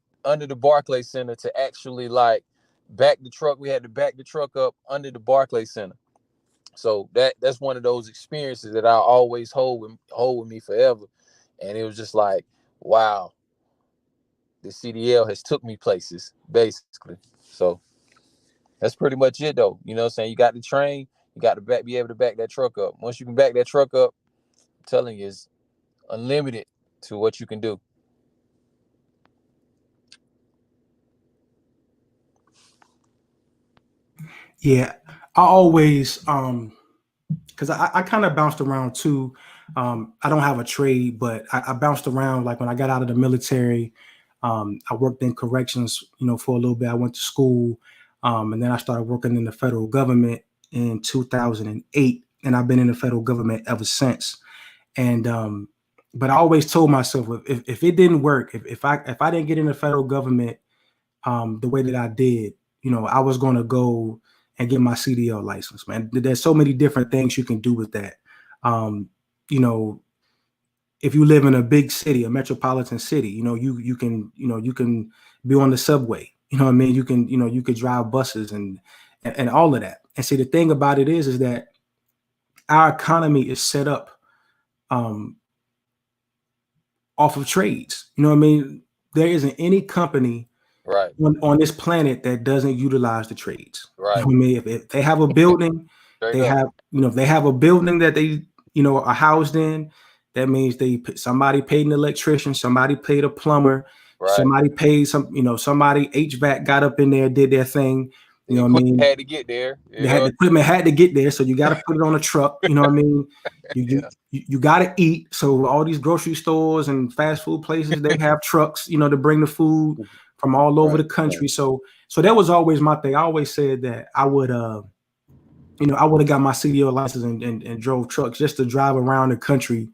Barclays Center to actually like back the truck. We had to back the truck up under the Barclays Center. So that's one of those experiences that I always hold with me forever. And it was just like, wow, the CDL has took me places, basically. So that's pretty much it, though. You know what I'm saying? You got to train. You got to be able to back that truck up. Once you can back that truck up, I'm telling you, it's unlimited to what you can do. Yeah, I always, because I kind of bounced around too. I don't have a trade, but I bounced around. Like when I got out of the military, I worked in corrections, for a little bit. I went to school, and then I started working in the federal government in 2008, and I've been in the federal government ever since. And but I always told myself, if it didn't work, if I didn't get in the federal government the way that I did, I was going to go and get my CDL license, man. There's so many different things you can do with that. If you live in a big city, a metropolitan city, you can be on the subway. You know what I mean? You could drive buses and all of that. And see, the thing about it is that our economy is set up off of trades. You know what I mean? There isn't any company Right. on this planet that doesn't utilize the trades. Right. You know what I mean? If they have a building, they have a building that they, are housed in, that means somebody paid an electrician, somebody paid a plumber, right. Somebody paid somebody HVAC got up in there, did their thing. You know what I mean? Had to get there. The equipment had to get there, so you got to put it on a truck. You know what I mean? You got to eat. So all these grocery stores and fast food places, they have trucks, to bring the food from all over the country. Right. So that was always my thing. I always said that I would, I would have got my CDL license and drove trucks just to drive around the country,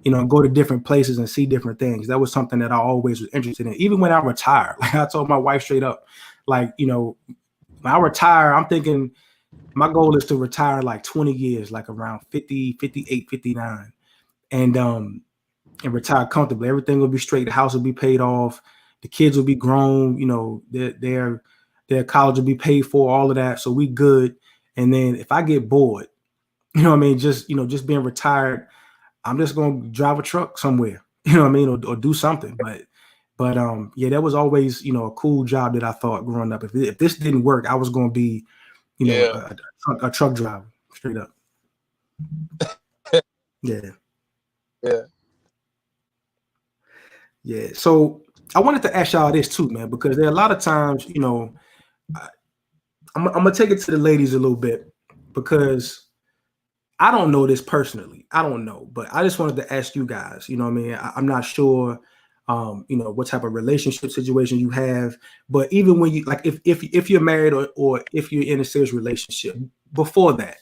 go to different places and see different things. That was something that I always was interested in. Even when I retired, like I told my wife straight up, like, when I retire, I'm thinking my goal is to retire like 20 years, like around 50, 58, 59, and retire comfortably. Everything will be straight. The house will be paid off. The kids will be grown. Their college will be paid for, all of that. So we good. And then if I get bored, just being retired, I'm just going to drive a truck somewhere, or do something. But yeah, that was always, a cool job that I thought growing up. If this didn't work, I was going to be, a truck driver, straight up. Yeah. So I wanted to ask y'all this too, man, because there are a lot of times, I'm gonna take it to the ladies a little bit, because I don't know this personally. I don't know, but I just wanted to ask you guys. I'm not sure. What type of relationship situation you have, but even when you, like, if you're married or if you're in a serious relationship, before that,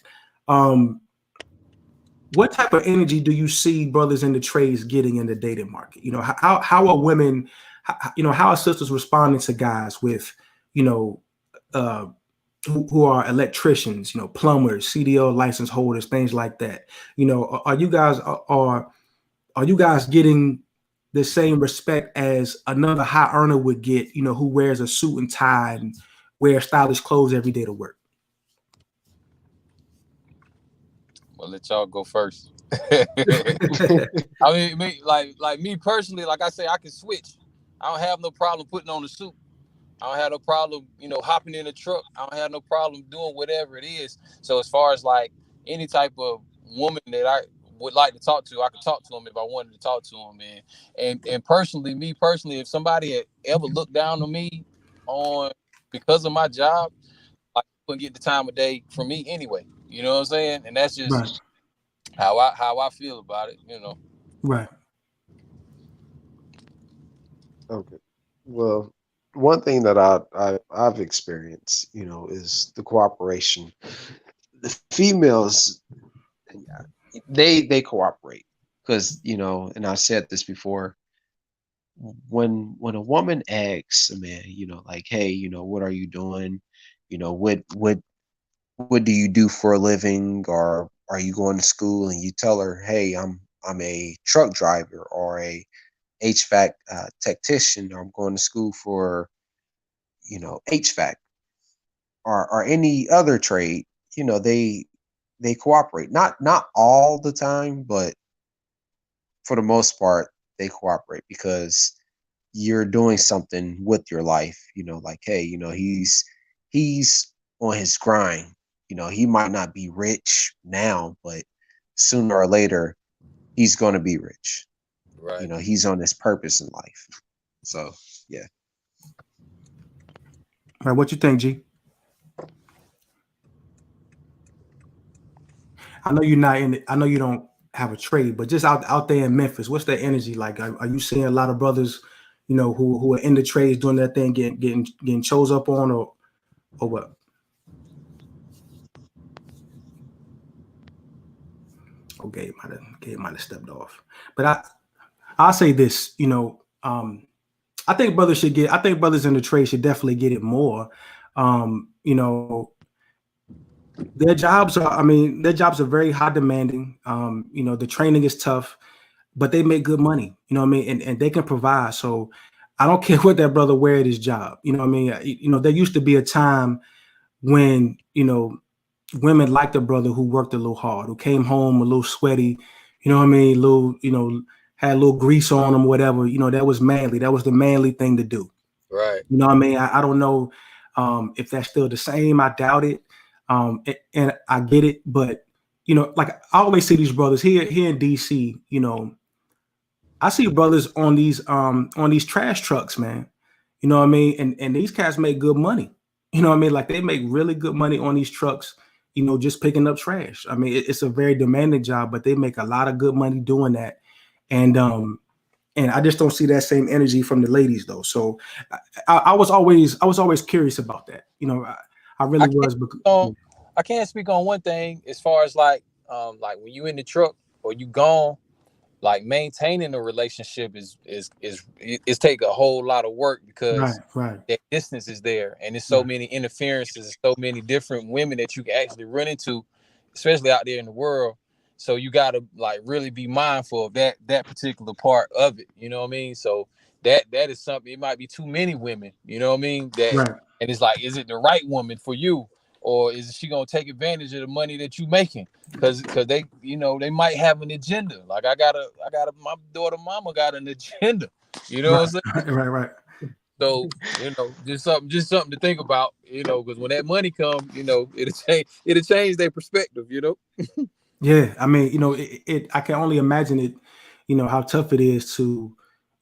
what type of energy do you see brothers in the trades getting in the dating market? How are women, how are sisters responding to guys with, who are electricians, plumbers, CDL license holders, things like that? Are you guys getting the same respect as another high earner would get, who wears a suit and tie and wears stylish clothes every day to work? I'll let y'all go first. I mean, like me personally, like I say, I can switch. I don't have no problem putting on a suit. I don't have no problem, hopping in a truck. I don't have no problem doing whatever it is. So as far as like any type of woman that I would like to talk to, I could talk to them if I wanted to talk to them, man. And personally, if somebody had ever looked down on me because of my job, like, couldn't get the time of day from me anyway. You know what I'm saying? And that's just Right. how I feel about it. Right. Okay. Well, one thing that I've experienced, is the cooperation. The females, they cooperate because, and I said this before. When a woman asks a man, like, hey, what are you doing? What do you do for a living, or are you going to school? And you tell her, hey, I'm a truck driver or a HVAC technician, or I'm going to school for HVAC or any other trade. They cooperate, not all the time, but for the most part they cooperate because you're doing something with your life. Like, hey, he's on his grind. He might not be rich now, but sooner or later he's going to be rich. Right. He's on his purpose in life. So yeah. All right, what you think, G? I know you're not in it. I know you don't have a trade, but just out there in Memphis, what's the energy like? Are you seeing a lot of brothers, who are in the trades doing their thing, getting chose up on, or what? Oh, Gabe might have stepped off. But I'll say this, I think brothers in the trade should definitely get it more. Their jobs are very high demanding. The training is tough, but they make good money, and they can provide. So I don't care what that brother wear at his job. There used to be a time when, women liked a brother who worked a little hard, who came home a little sweaty, had a little grease on him, whatever, that was manly. That was the manly thing to do. Right. I don't know if that's still the same. I doubt it. And I get it, but like I always see these brothers here in DC, I see brothers on these trash trucks, man. And these cats make good money. Like they make really good money on these trucks, just picking up trash. It's a very demanding job, but they make a lot of good money doing that. And I just don't see that same energy from the ladies though. So I was always curious about that. I really was. I can't speak on one thing as far as like when you in the truck or you gone, like maintaining a relationship is take a whole lot of work because that distance is there, and there's so many interferences and so many different women that you can actually run into, especially out there in the world. So you got to like really be mindful of that particular part of it. You know what I mean? So that is something. It might be too many women. You know what I mean? And it's like, is it the right woman for you? Or is she gonna take advantage of the money that you making? Because they, they might have an agenda. Like I got my daughter mama got an agenda. You know what I'm saying? Right. So just something to think about. Because when that money comes, it'll change their perspective. Yeah, I can only imagine it. How tough it is to,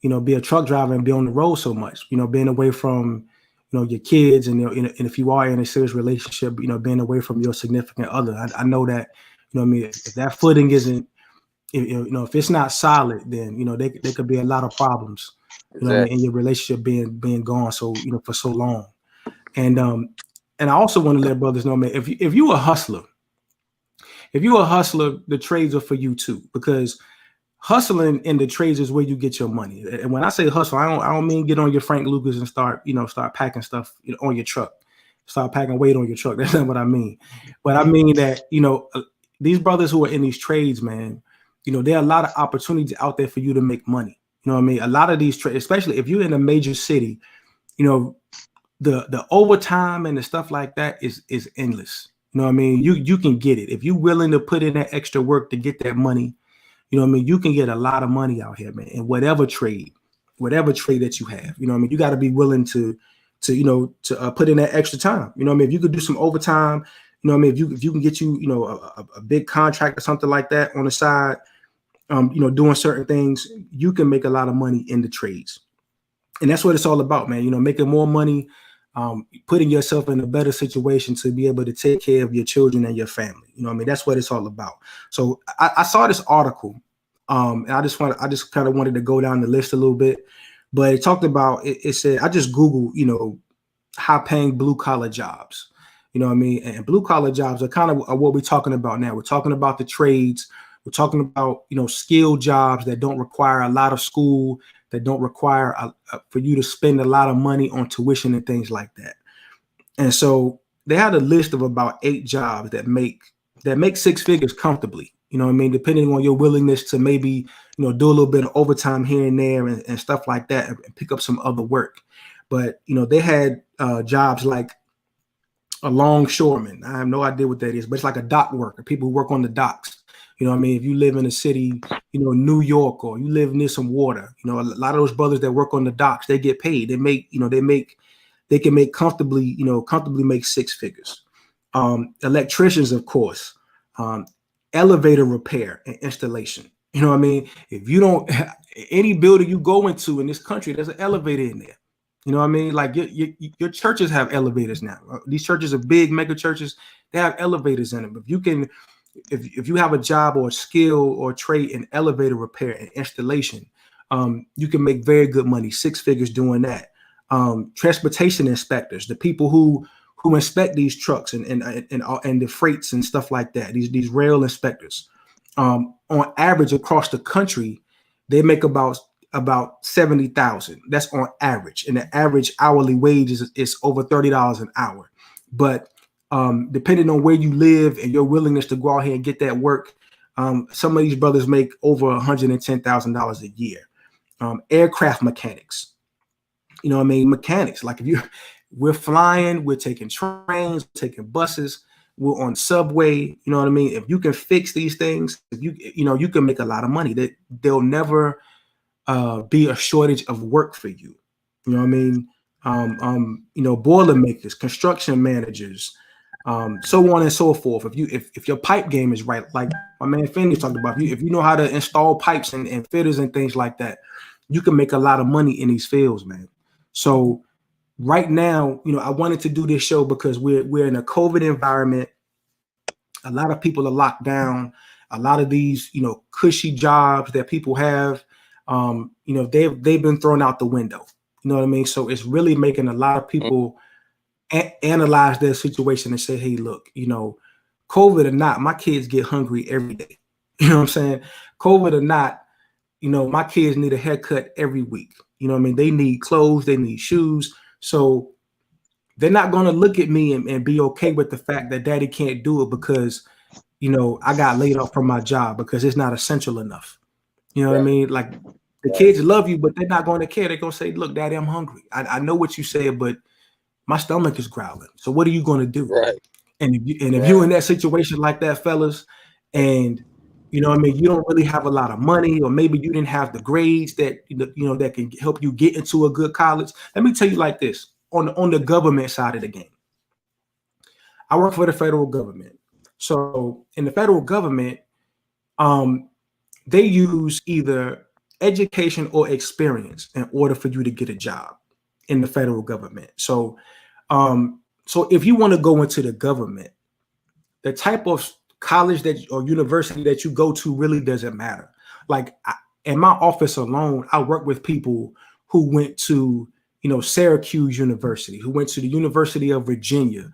be a truck driver and be on the road so much. Being away from your kids, and and if you are in a serious relationship, being away from your significant other. I know that, if that footing isn't, if it's not solid, then there could be a lot of problems, in your relationship being gone for so long. And I also want to let brothers know, man, if you a hustler, the trades are for you too, because hustling in the trades is where you get your money. And when I say hustle, I don't mean get on your Frank Lucas and start packing stuff on your truck, start packing weight on your truck. That's not what I mean. But I mean that, these brothers who are in these trades, man, there are a lot of opportunities out there for you to make money. A lot of these trades, especially if you're in a major city, the overtime and the stuff like that is endless. You know what I mean? You can get it. If you're willing to put in that extra work to get that money, you know what I mean? You can get a lot of money out here, man, in whatever trade that you have. You know what I mean? You got to be willing to put in that extra time. You know what I mean? If you could do some overtime, you know what I mean? If you can get a big contract or something like that on the side, doing certain things, you can make a lot of money in the trades. And that's what it's all about, man. You know, making more money, putting yourself in a better situation to be able to take care of your children and your family. You know what I mean? That's what it's all about. So I saw this article, and I just kind of wanted to go down the list a little bit, but it talked about, it said, I just Googled, high paying blue collar jobs. You know what I mean? And blue collar jobs are kind of what we're talking about now. We're talking about the trades. We're talking about, skilled jobs that don't require a lot of school, that don't require for you to spend a lot of money on tuition and things like that. And so they had a list of about 8 jobs that make 6 figures comfortably. You know what I mean? Depending on your willingness to maybe, do a little bit of overtime here and there and stuff like that, and pick up some other work. But, they had jobs like a longshoreman. I have no idea what that is, but it's like a dock worker, people who work on the docks. You know what I mean? If you live in a city, New York, or you live near some water, a lot of those brothers that work on the docks, they get paid. They make, they can make comfortably make 6 figures. Electricians, of course, elevator repair and installation. You know what I mean? If you don't, any building you go into in this country, there's an elevator in there. You know what I mean? Like your churches have elevators now. These churches are big mega churches. They have elevators in them. If you have a job or a skill or trade in elevator repair and installation, you can make very good money, 6 figures doing that. Transportation inspectors, the people who inspect these trucks and the freights and stuff like that, these rail inspectors, on average across the country, they make about 70,000. That's on average, and the average hourly wage is over $30 an hour. But depending on where you live and your willingness to go out here and get that work, some of these brothers make over $110,000 a year. Aircraft mechanics, you know what I mean? Mechanics, like we're flying, we're taking trains, taking buses, we're on subway, you know what I mean? If you can fix these things, if you can make a lot of money. There'll never be a shortage of work for you. You know what I mean? Boilermakers, construction managers, so on and so forth. If your pipe game is right, like my man Finney talked about, if you know how to install pipes and fitters and things like that, you can make a lot of money in these fields, man. So right now, I wanted to do this show because we're in a COVID environment. A lot of people are locked down. A lot of these, cushy jobs that people have, they've been thrown out the window. You know what I mean? So it's really making a lot of people analyze their situation and say, hey, look, COVID or not, my kids get hungry every day. You know what I'm saying? COVID or not, my kids need a haircut every week. You know what I mean? They need clothes, they need shoes. So they're not going to look at me and be okay with the fact that daddy can't do it because, I got laid off from my job because it's not essential enough. You know what I mean? Like the kids love you, but they're not going to care. They're going to say, look, daddy, I'm hungry. I know what you said, but my stomach is growling. So what are you going to do? Right. And if you're in that situation like that, fellas, and you know what I mean, you don't really have a lot of money, or maybe you didn't have the grades that that can help you get into a good college. Let me tell you like this, on the government side of the game. I work for the federal government. So in the federal government, they use either education or experience in order for you to get a job in the federal government. So if you want to go into the government, the type of college or university that you go to really doesn't matter. Like in my office alone, I work with people who went to, Syracuse University, who went to the University of Virginia,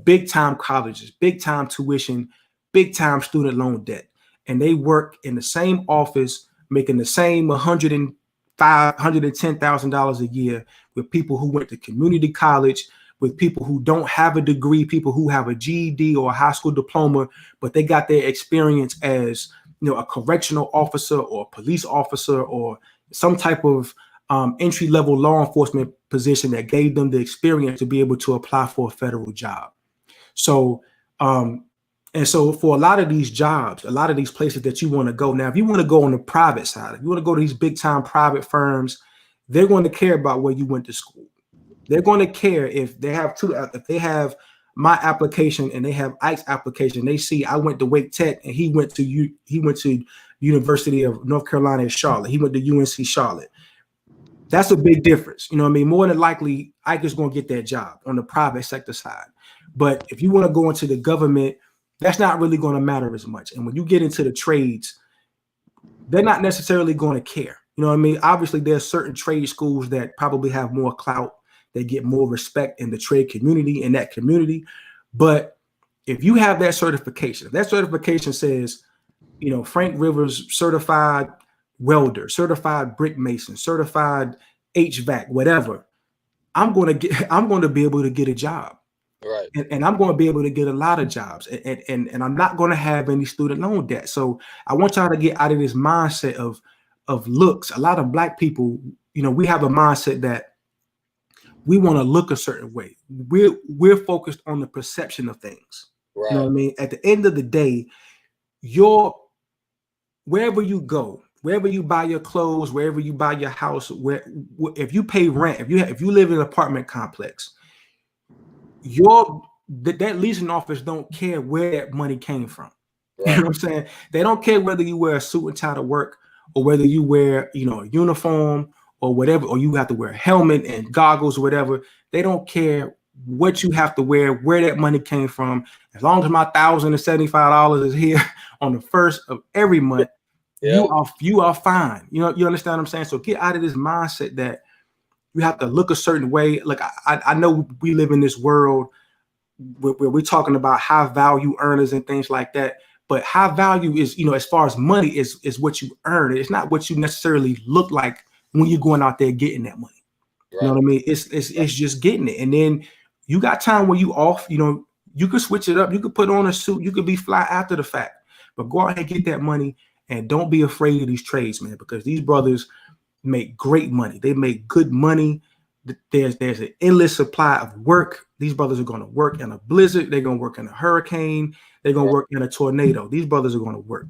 big time colleges, big time tuition, big time student loan debt. And they work in the same office, making the same $110,000 a year with people who went to community college, with people who don't have a degree, people who have a GED or a high school diploma, but they got their experience as, a correctional officer or a police officer or some type of entry-level law enforcement position that gave them the experience to be able to apply for a federal job. So And so for a lot of these jobs, a lot of these places that you want to go now, if you want to go on the private side, if you want to go to these big time private firms, they're going to care about where you went to school. They're going to care if they have if they have my application and they have Ike's application. They see I went to Wake Tech and he went to University of North Carolina at Charlotte. He went to UNC Charlotte. That's a big difference. You know what I mean? More than likely, Ike is going to get that job on the private sector side. But if you want to go into the government, that's not really going to matter as much. And when you get into the trades, they're not necessarily going to care. You know what I mean? Obviously, there's certain trade schools that probably have more clout. They get more respect in the trade community, in that community. But if you have that certification, if that certification says, you know, Frank Rivers certified welder, certified brick mason, certified HVAC, whatever, I'm going to be able to get a job. Right. And I'm going to be able to get a lot of jobs, and I'm not going to have any student loan debt. So I want y'all to get out of this mindset of looks. A lot of Black people, you know, we have a mindset that we want to look a certain way. We're focused on the perception of things. Right. You know what I mean? At the end of the day, wherever you go, wherever you buy your clothes, wherever you buy your house, if you pay rent, if you live in an apartment complex, that leasing office don't care where that money came from. Right. You know what I'm saying? They don't care whether you wear a suit and tie to work or whether you wear, you know, a uniform or whatever, or you have to wear a helmet and goggles or whatever. They don't care what you have to wear, where that money came from. As long as my $1,075 is here on the first of every month, yeah, you are fine. You know, you understand what I'm saying? So get out of this mindset that you have to look a certain way. Like I know we live in this world where we're talking about high value earners and things like that. But high value is, you know, as far as money is what you earn. It's not what you necessarily look like when you're going out there getting that money. Right. You know what I mean? It's just getting it. And then you got time where you off, you know, you could switch it up. You could put on a suit. You could be fly after the fact. But go out and get that money, and don't be afraid of these trades, man, because these brothers make great money. They make good money. There's an endless supply of work. These brothers are going to work in a blizzard. They're going to work in a hurricane. They're going to work in a tornado. These brothers are going to work.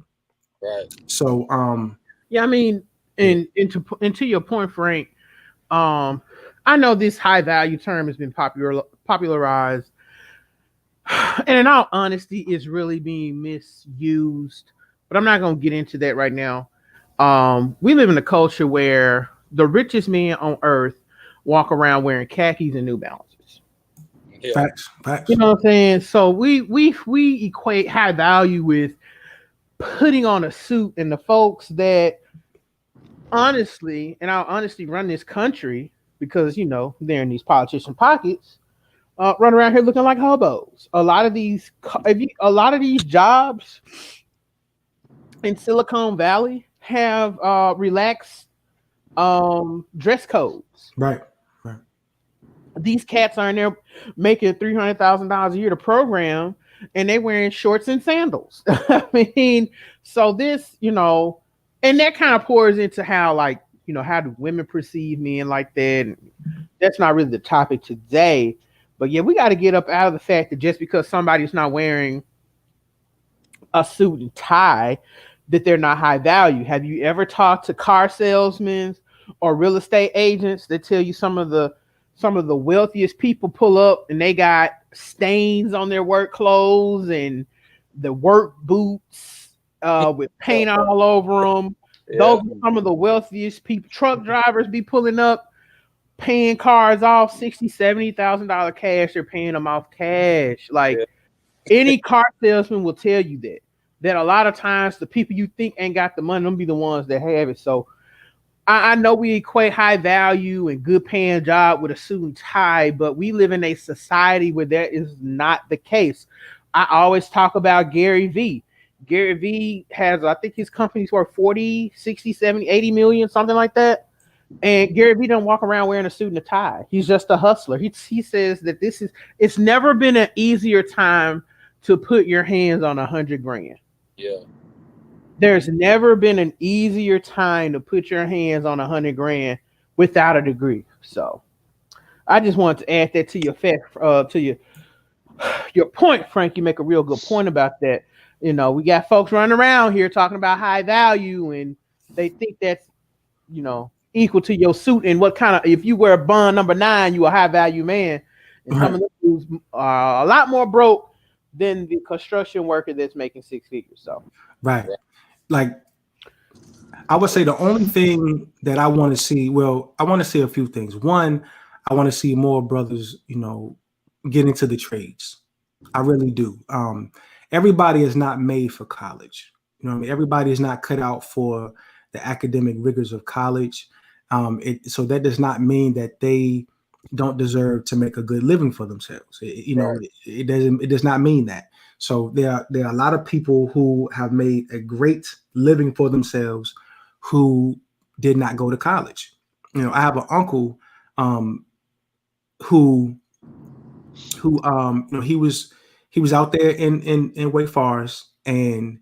Right. So, yeah, I mean, and to your point, Frank, I know this high value term has been popularized, and in all honesty, it's really being misused. But I'm not going to get into that right now. We live in a culture where the richest men on earth walk around wearing khakis and New Balances. Yeah. Facts. You know what I'm saying? So we equate high value with putting on a suit, and the folks that honestly run this country, because, you know, they're in these politician pockets, run around here looking like hobos. A lot of these jobs in Silicon Valley have relaxed dress codes. Right. These cats are in there making $300,000 a year to program, and they wearing shorts and sandals. I mean, so this, you know, and that kind of pours into how, like, you know, how do women perceive men like that? And that's not really the topic today. But yeah, we got to get up out of the fact that just because somebody's not wearing a suit and tie, that they're not high value. Have you ever talked to car salesmen or real estate agents that tell you some of the wealthiest people pull up and they got stains on their work clothes and the work boots with paint all over them? Yeah. Those are some of the wealthiest people. Truck drivers be pulling up, paying cars off $60,000-$70,000 cash. They're paying them off cash. Like, any car salesman will tell you that a lot of times the people you think ain't got the money, them be the ones that have it. So I know we equate high value and good paying job with a suit and tie, but we live in a society where that is not the case. I always talk about Gary Vee. Gary Vee has, I think his company's worth 40, 60, 70, 80 million, something like that. And Gary Vee don't walk around wearing a suit and a tie. He's just a hustler. He says that it's never been an easier time to put your hands on $100,000. Yeah. There's never been an easier time to put your hands on $100,000 without a degree. So I just wanted to add that to your fact, to your point, Frank, you make a real good point about that. You know, we got folks running around here talking about high value, and they think that's, you know, equal to your suit and what kind of, if you wear a bond number 9, you a high value man. And some of them dudes are a lot more broke than the construction worker that's making 6 figures. So right. Like, I would say the only thing that I want to see, well, I want to see a few things. One, I want to see more brothers, you know, get into the trades. I really do. Everybody is not made for college. You know what I mean? Everybody is not cut out for the academic rigors of college. So that does not mean that they don't deserve to make a good living for themselves. It does not mean that. So there are a lot of people who have made a great living for themselves who did not go to college. You know, I have an uncle who you know, he was out there in Wake Forest, and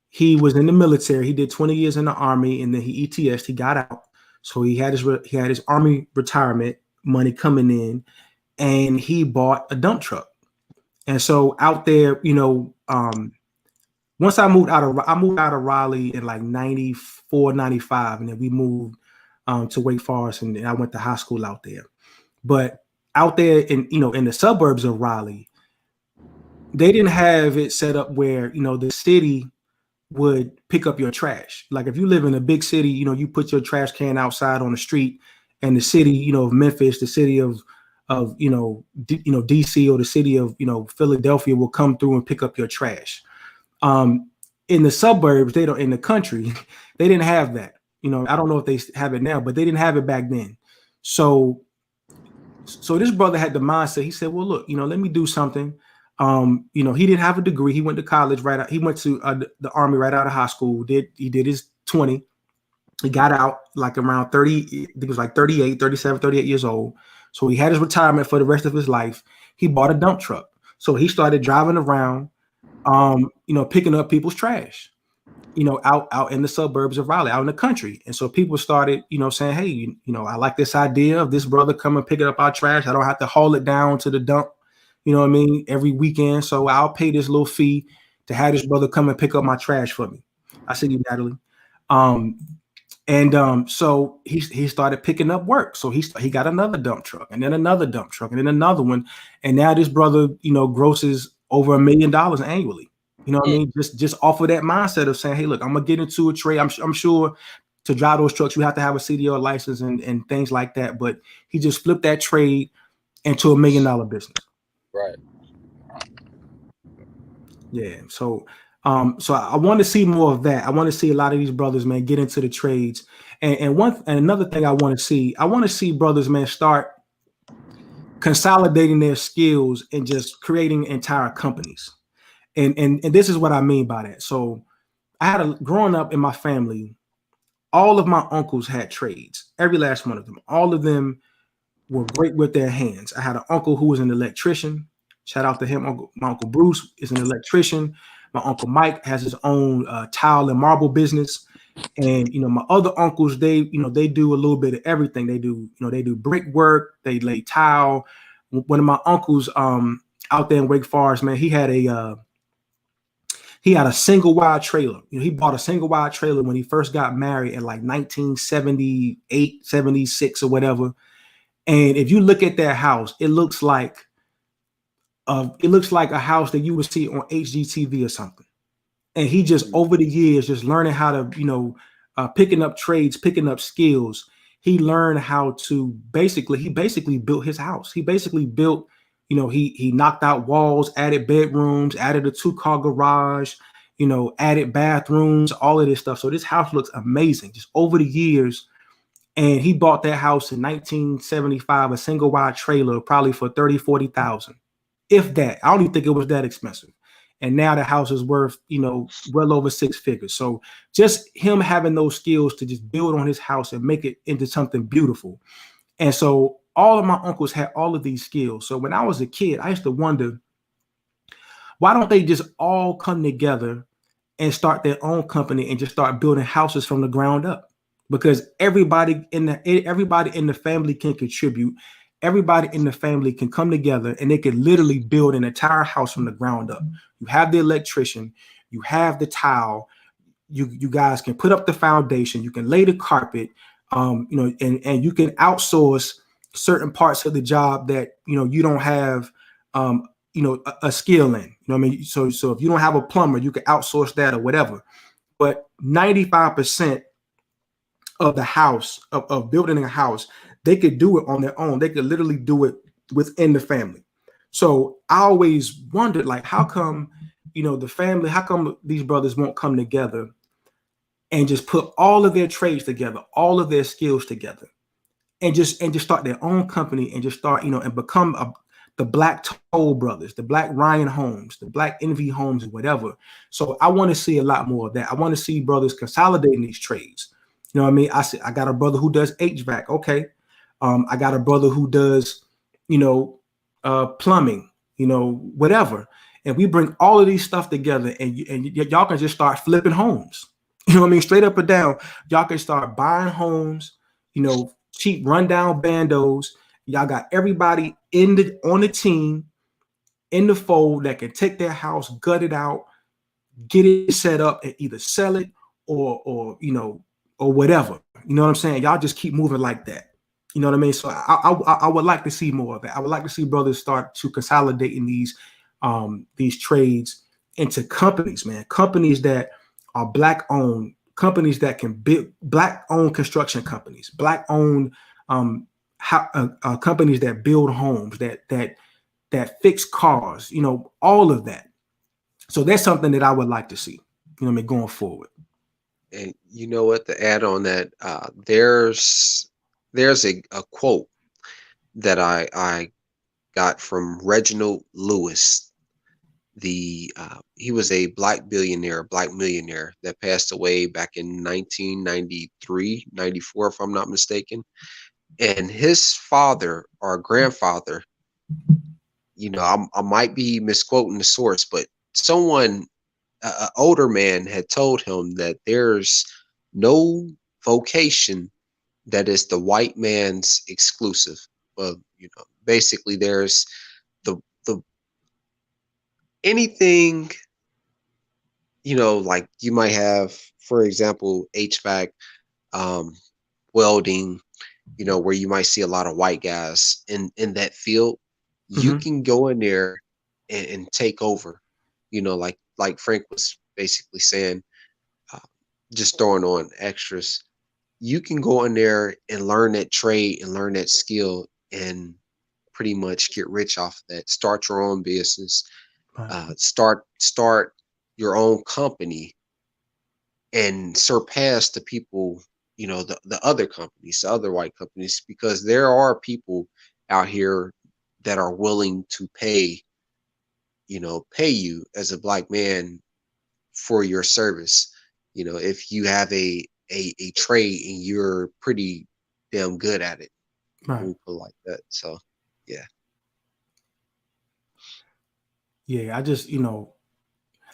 he was in the military. He did 20 years in the Army, and then he ETS'd. He got out, so he had his Army retirement money coming in, and he bought a dump truck. And so out there, you know, once I moved out of Raleigh in like 94, 95, and then we moved to Wake Forest, and I went to high school out there. But out there in the suburbs of Raleigh, they didn't have it set up where, you know, the city would pick up your trash. Like if you live in a big city, you know, you put your trash can outside on the street, and the city, you know, of Memphis, the city of DC, or the city of, you know, Philadelphia will come through and pick up your trash. In the suburbs, in the country, they didn't have that. You know, I don't know if they have it now, but they didn't have it back then. So this brother had the mindset. He said, well, look, you know, let me do something. You know, he didn't have a degree. He went to college right out. He went to the Army right out of high school. He did his 20. He got out like around 30. I think it was like 38, 37, 38 years old. So he had his retirement for the rest of his life. He bought a dump truck. So he started driving around, you know, picking up people's trash, you know, out in the suburbs of Raleigh, out in the country. And so people started, you know, saying, hey, you know, I like this idea of this brother coming picking up our trash. I don't have to haul it down to the dump, you know what I mean, every weekend. So I'll pay this little fee to have this brother come and pick up my trash for me. I see you, Natalie. So he started picking up work. So he got another dump truck, and then another dump truck, and then another one. And now this brother, you know, grosses over $1 million annually. You know what I mean? Just off of that mindset of saying, hey, look, I'm gonna get into a trade. I'm sure to drive those trucks, you have to have a CDL license and things like that. But he just flipped that trade into $1 million business. Right. Yeah. So I want to see more of that. I want to see a lot of these brothers, man, get into the trades. And another thing I want to see brothers, man, start consolidating their skills and just creating entire companies. And this is what I mean by that. So growing up in my family, all of my uncles had trades, every last one of them. All of them were great with their hands. I had an uncle who was an electrician. Shout out to him. My Uncle Bruce is an electrician. My Uncle Mike has his own tile and marble business. And, you know, my other uncles, they do a little bit of everything. They do brick work, they lay tile. One of my uncles out there in Wake Forest, man, he had a single wide trailer. You know, he bought a single wide trailer when he first got married in like 1978, 76 or whatever. And if you look at that house, it looks like a house that you would see on HGTV or something. And he just, over the years, just learning how to, you know, picking up trades, picking up skills. He learned how to he basically built his house. He basically built, you know, he knocked out walls, added bedrooms, added a 2-car garage, you know, added bathrooms, all of this stuff. So this house looks amazing just over the years. And he bought that house in 1975, a single wide trailer, probably for $30,000-$40,000. If that. I don't even think it was that expensive. And now the house is worth, you know, well over 6 figures. So just him having those skills to just build on his house and make it into something beautiful. And so all of my uncles had all of these skills. So when I was a kid, I used to wonder, why don't they just all come together and start their own company and just start building houses from the ground up? Because everybody in the family can contribute. everybody in the family can come together and they can literally build an entire house from the ground up. You have the electrician, you have the tile, you guys can put up the foundation, you can lay the carpet, you know, and you can outsource certain parts of the job that, you know, you don't have, you know, a skill in, you know what I mean? So if you don't have a plumber, you can outsource that or whatever. But 95% of the house, of building a house, they could do it on their own. They could literally do it within the family. So I always wondered, like, how come, you know, the family, how come these brothers won't come together and just put all of their trades together, all of their skills together, and just start their own company and just start, you know, and become the Black Toll Brothers, the Black Ryan Homes, the Black Envy Homes, and whatever. So I want to see a lot more of that. I want to see brothers consolidating these trades. You know what I mean? I got a brother who does HVAC. Okay. I got a brother who does, you know, plumbing, you know, whatever. And we bring all of these stuff together, and y'all can just start flipping homes. You know what I mean? Straight up and down. Y'all can start buying homes, you know, cheap rundown bandos. Y'all got everybody on the team, in the fold, that can take their house, gut it out, get it set up, and either sell it or you know, or whatever. You know what I'm saying? Y'all just keep moving like that. You know what I mean? So I would like to see more of that. I would like to see brothers start to consolidating these trades into companies, man. Companies that are Black owned, companies that can build, Black owned construction companies, Black owned companies that build homes, that fix cars, you know, all of that. So that's something that I would like to see, you know what I mean, going forward. And you know what, to add on that, there's a quote that I got from Reginald Lewis. He was a Black billionaire, Black millionaire that passed away back in 1993, 94, if I'm not mistaken. And his father or grandfather, you know, I might be misquoting the source, but someone, an older man, had told him that there's no vocation that is the white man's exclusive. Well, you know, basically there's the anything, you know, like you might have, for example, HVAC, welding, you know, where you might see a lot of white guys in that field. You can go in there and take over, you know, like Frank was basically saying, just throwing on extras. You can go in there and learn that trade and learn that skill and pretty much get rich off of that. Start your own business, start your own company, and surpass the people, you know, the other companies, the other white companies, because there are people out here that are willing to pay you as a Black man for your service. You know, if you have a trade and you're pretty damn good at it, Right? we'll put it like that. So, yeah. I just, you know,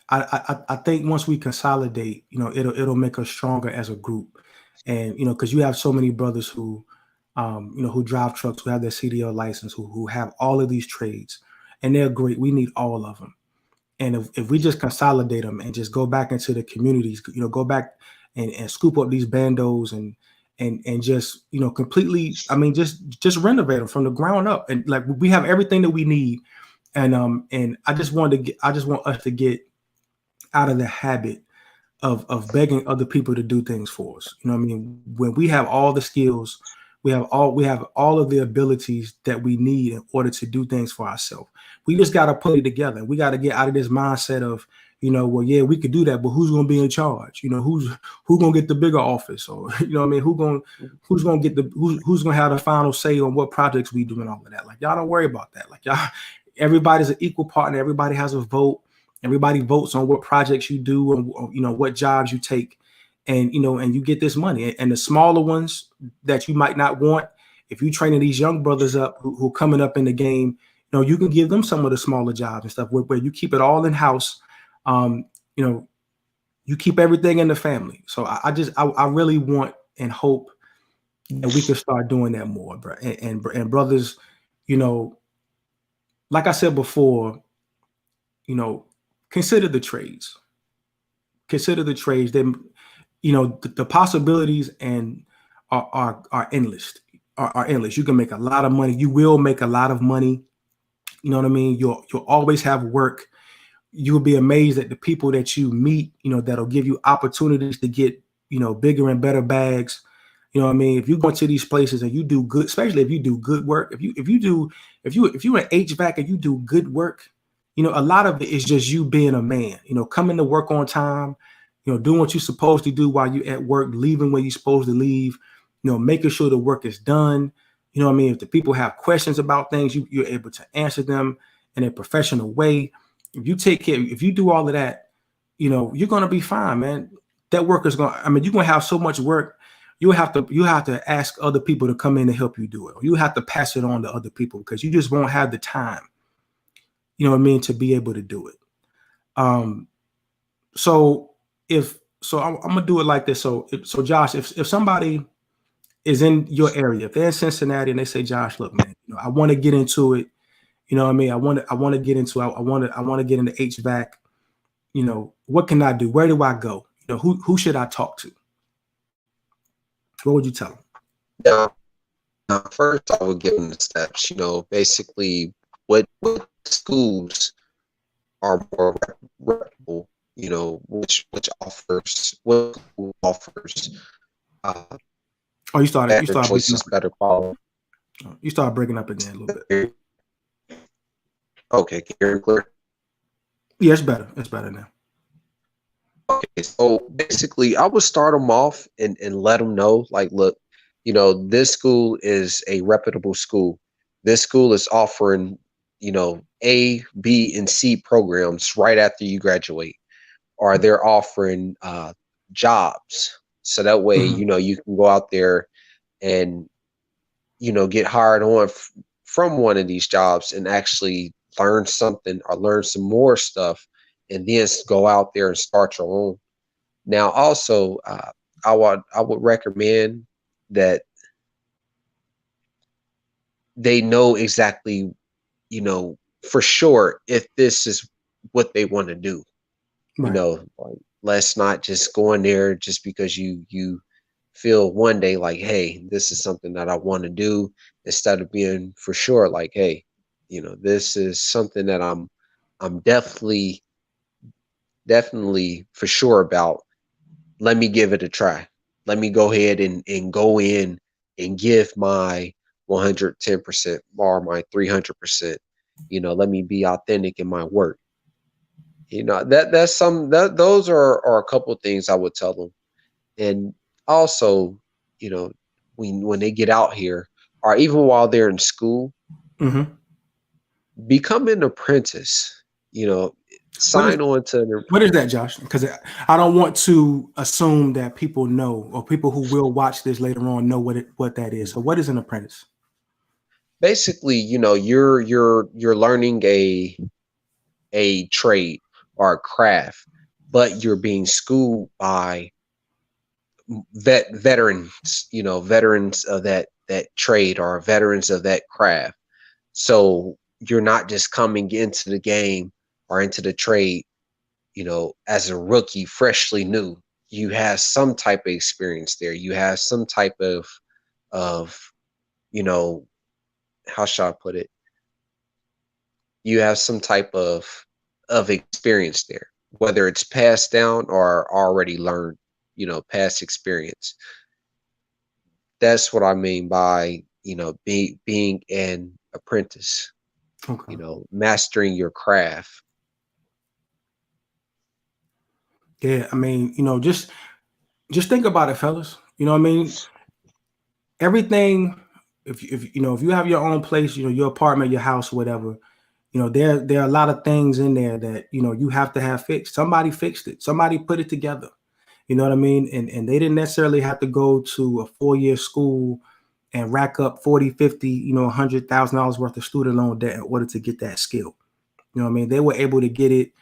I think once we consolidate, you know, it'll make us stronger as a group, and you know, because you have so many brothers who, you know, who drive trucks, who have their CDL license, who have all of these trades, and they're great. We need all of them. And if we just consolidate them and just go back into the communities, you know, go back and scoop up these bandos and just, you know, completely, I mean, just renovate them from the ground up. And like, we have everything that we need. And I just want us to get out of the habit of begging other people to do things for us. You know what I mean? When we have all the skills, we have all of the abilities that we need in order to do things for ourselves. We just got to put it together. We got to get out of this mindset of, you know, well, yeah, we could do that, but who's going to be in charge? You know, who's going to get the bigger office, or, you know what I mean? Who's going to have the final say on what projects we do and all of that? Like, y'all don't worry about that. Like, y'all, everybody's an equal partner. Everybody has a vote. Everybody votes on what projects you do and, you know, what jobs you take. And, you know, and you get this money. And the smaller ones that you might not want, if you're training these young brothers up who coming up in the game, you know, you can give them some of the smaller jobs and stuff where you keep it all in house. You know, you keep everything in the family. So I really want and hope that we can start doing that more, bro. And brothers, you know, like I said before, consider the trades. Consider the trades. Then, the possibilities and are endless. Are endless. You can make a lot of money. You will make a lot of money. You know what I mean? You'll always have work. You'll be amazed at the people that you meet, that'll give you opportunities to get, bigger and better bags. You know what I mean? If you go to these places and you do good, especially if you do good work, if you're an HVAC and you do good work, a lot of it is just you being a man, coming to work on time, doing what you're supposed to do while you're at work, leaving when you're supposed to leave, making sure the work is done. You know what I mean? If the people have questions about things, you're able to answer them in a professional way. If you take care, if you do all of that, you're going to be fine, man. That work is going to, you're going to have so much work. You have to ask other people to come in and help you do it. Or you have to pass it on to other people because you just won't have the time, to be able to do it. So I'm going to do it like this. So Josh, if somebody is in your area, if they're in Cincinnati and they say, Josh, look, man, I want to get into it. You know what I mean? I want to get into, I want to get into HVAC. What can I do? Where do I go? Who should I talk to? What would you tell them? First, I would give them the steps. Basically, what schools are more reputable. Which offers what school offers. You started choices, better quality. You started breaking up again a little bit. Okay, can you hear me clear? Yeah, it's better. It's better now. Okay, so basically, I would start them off and let them know, like, look, this school is a reputable school. This school is offering, A, B, and C programs right after you graduate, or they're offering jobs. So that way, you can go out there and, get hired on from one of these jobs and actually learn something or learn some more stuff, and then go out there and start your own. Now, also, I would recommend that they know exactly, for sure if this is what they want to do. Right. Like, let's not just go in there just because you feel one day like, hey, this is something that I want to do, instead of being for sure like, hey, this is something that I'm definitely for sure about. Let me give it a try. Let me go ahead and go in and give my 110% or my 300%. Let me be authentic in my work. Those are a couple of things I would tell them. And also, when they get out here, or even while they're in school, become an apprentice. Sign on to. What is that, Josh? Because I don't want to assume that people know, or people who will watch this later on know what that is. So, what is an apprentice? Basically, you're learning a trade or a craft, but you're being schooled by veterans, veterans of that trade, or veterans of that craft. So you're not just coming into the game or into the trade, as a rookie, freshly new. You have some type of experience there. You have some type of, how shall I put it? You have some type of experience there, whether it's passed down or already learned, past experience. That's what I mean by, being an apprentice. Okay. Mastering your craft. Yeah, just think about it, fellas. Everything. If you have your own place, your apartment, your house, whatever, there are a lot of things in there that you have to have fixed. Somebody fixed it. Somebody put it together. You know what I mean? And they didn't necessarily have to go to a 4-year school and rack up 40, 50, $100,000 worth of student loan debt in order to get that skill. You know what I mean? They were able to get it,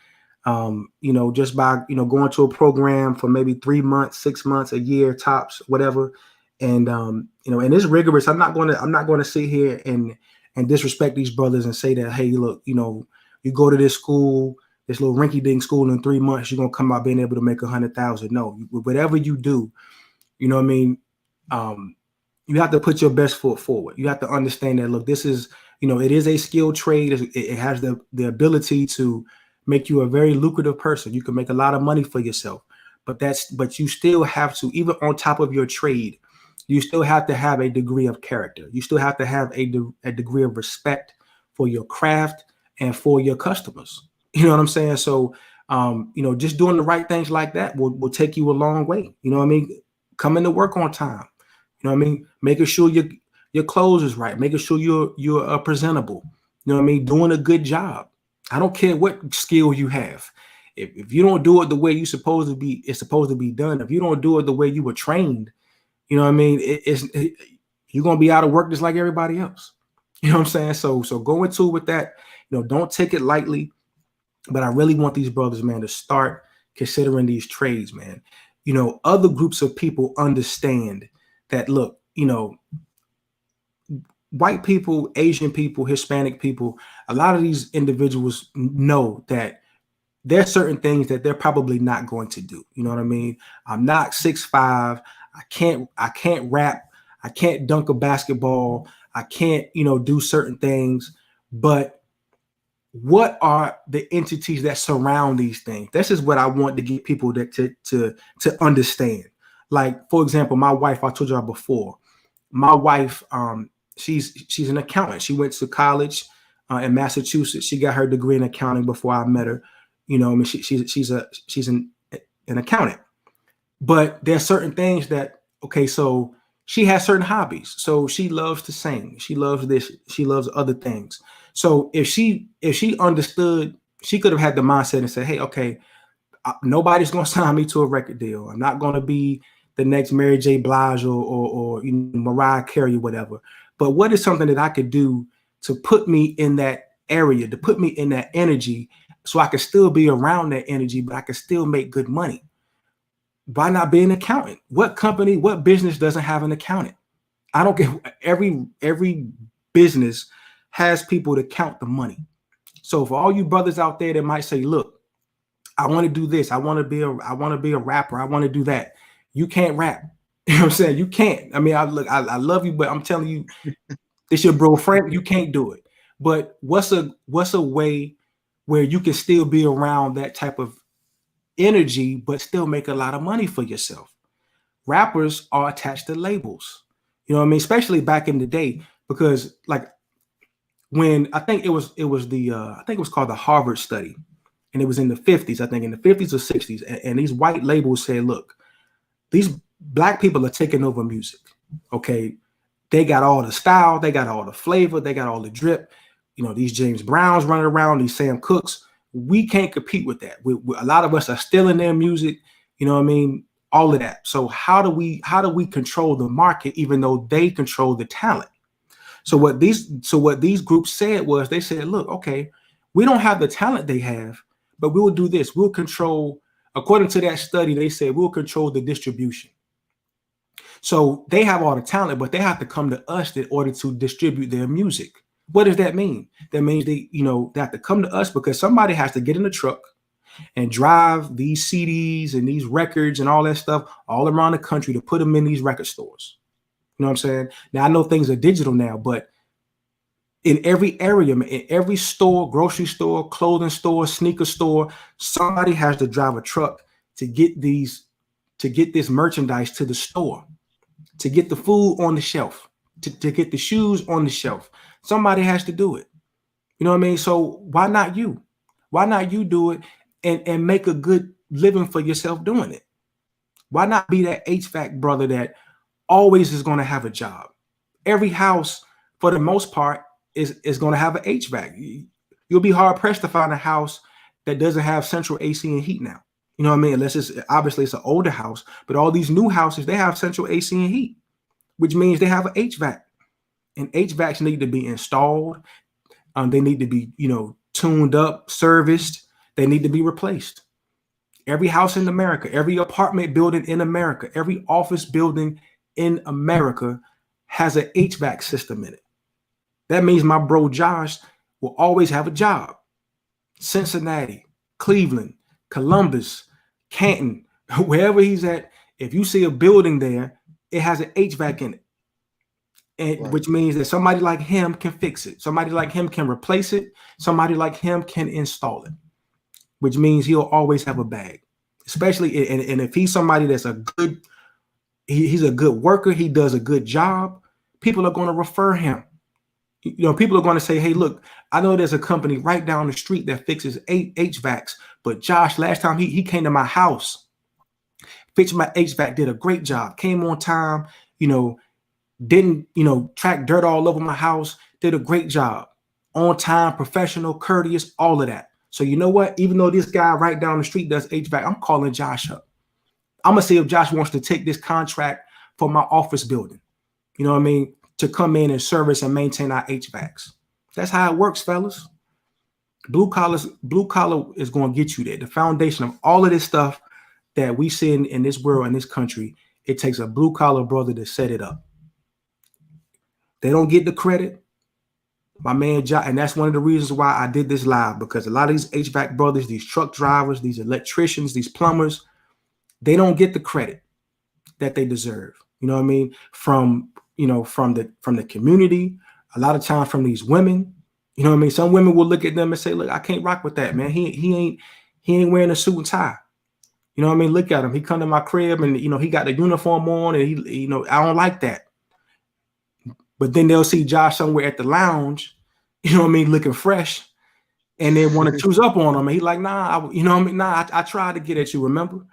just by, going to a program for maybe 3 months, 6 months, a year, tops, whatever. And, and it's rigorous. I'm not going to sit here and and disrespect these brothers and say that, hey, look, you know, you go to this school, this little rinky-dink school, in 3 months, you're gonna come out being able to make 100,000. No, whatever you do, you know what I mean? You have to put your best foot forward. You have to understand that, look, this is, you know, it is a skilled trade. It has the ability to make you a very lucrative person. You can make a lot of money for yourself, but you still have to, even on top of your trade, you still have to have a degree of character. You still have to have a degree of respect for your craft and for your customers. You know what I'm saying? So, you know, just doing the right things like that will take you a long way. You know what I mean? Coming to work on time. You know what I mean? Making sure your clothes is right. Making sure you're presentable. You know what I mean? Doing a good job. I don't care what skill you have. If you don't do it the way it's supposed to be done. If you don't do it the way you were trained, you know what I mean? You're gonna be out of work just like everybody else. You know what I'm saying? So go into it with that. You know, don't take it lightly. But I really want these brothers, man, to start considering these trades, man. You know, other groups of people understand that, look, you know, white people, Asian people, Hispanic people, a lot of these individuals know that there's certain things that they're probably not going to do. You know what I mean? I'm not 6'5". I can't rap. I can't dunk a basketball. I can't, you know, do certain things. But what are the entities that surround these things? This is what I want to get people to understand. Like, for example, my wife, I told you before, my wife, she's an accountant. She went to college in Massachusetts. She got her degree in accounting before I met her. You know, I mean, she's an accountant. But there's certain things that, okay, so she has certain hobbies. So she loves to sing. She loves this. She loves other things. So if she understood, she could have had the mindset and said, hey, okay, nobody's going to sign me to a record deal. I'm not going to be the next Mary J. Blige or you know, Mariah Carey or whatever. But what is something that I could do to put me in that area, to put me in that energy so I can still be around that energy, but I can still make good money? Why not be an accountant? What company, what business doesn't have an accountant? I don't get every business has people to count the money. So for all you brothers out there that might say, look, I want to do this. I want to be a rapper. I want to do that. You can't rap. You know what I'm saying? You can't. I mean, I love you, but I'm telling you, this your bro Frank, you can't do it. But what's a way where you can still be around that type of energy, but still make a lot of money for yourself? Rappers are attached to labels. You know what I mean? Especially back in the day, because like when I think it was called the Harvard study, and it was in the 50s, I think in the 50s or 60s, and these white labels said, look, these black people are taking over music. Okay, they got all the style, they got all the flavor, they got all the drip. You know, these James Browns running around, these Sam Cooks. We can't compete with that. A lot of us are stealing their music. You know what I mean? All of that. So how do we control the market, even though they control the talent? So what these groups said was, they said, look, okay, we don't have the talent they have, but we will do this. We'll control, according to that study, they said we'll control the distribution. So they have all the talent, but they have to come to us in order to distribute their music. What does that mean? That means they have to come to us because somebody has to get in the truck and drive these CDs and these records and all that stuff all around the country to put them in these record stores. You know what I'm saying? Now, I know things are digital now, but in every area, in every store, grocery store, clothing store, sneaker store, somebody has to drive a truck to get this merchandise to the store, to get the food on the shelf, to get the shoes on the shelf. Somebody has to do it. You know what I mean? So why not you? Why not you do it and make a good living for yourself doing it? Why not be that HVAC brother that always is going to have a job? Every house, for the most part, is going to have an HVAC. You'll be hard pressed to find a house that doesn't have central AC and heat now. You know what I mean? Unless it's an older house, but all these new houses, they have central AC and heat, which means they have an HVAC. And HVACs need to be installed. They need to be, tuned up, serviced. They need to be replaced. Every house in America, every apartment building in America, every office building in America has an HVAC system in it. That means my bro Josh will always have a job. Cincinnati, Cleveland, Columbus, Canton, wherever he's at, if you see a building there, it has an HVAC in it. And Right. which means that somebody like him can fix it. Somebody like him can replace it. Somebody like him can install it, which means he'll always have a bag. Especially, and if he's somebody that's a good, he's a good worker, he does a good job, people are going to refer him. You know, people are going to say, hey, look, I know there's a company right down the street that fixes HVACs, but Josh, last time he came to my house, fixed my HVAC, did a great job, came on time, you know, didn't, you know, track dirt all over my house, did a great job, on time, professional, courteous, all of that. So you know what? Even though this guy right down the street does HVAC, I'm calling Josh up. I'm going to see if Josh wants to take this contract for my office building. You know what I mean? To come in and service and maintain our HVACs. That's how it works, fellas. Blue collar is going to get you there. The foundation of all of this stuff that we see in this world, in this country, it takes a blue collar brother to set it up. They don't get the credit. My man Josh, and that's one of the reasons why I did this live, because a lot of these HVAC brothers, these truck drivers, these electricians, these plumbers, they don't get the credit that they deserve. You know what I mean? From the community, a lot of times from these women. You know what I mean? Some women will look at them and say, look, I can't rock with that, man. He ain't wearing a suit and tie. You know what I mean? Look at him. He come to my crib and, you know, he got the uniform on and he, you know, I don't like that. But then they'll see Josh somewhere at the lounge, you know what I mean, looking fresh, and they want to choose up on him. And he's like, nah, you know what I mean? Nah, I tried to get at you, remember?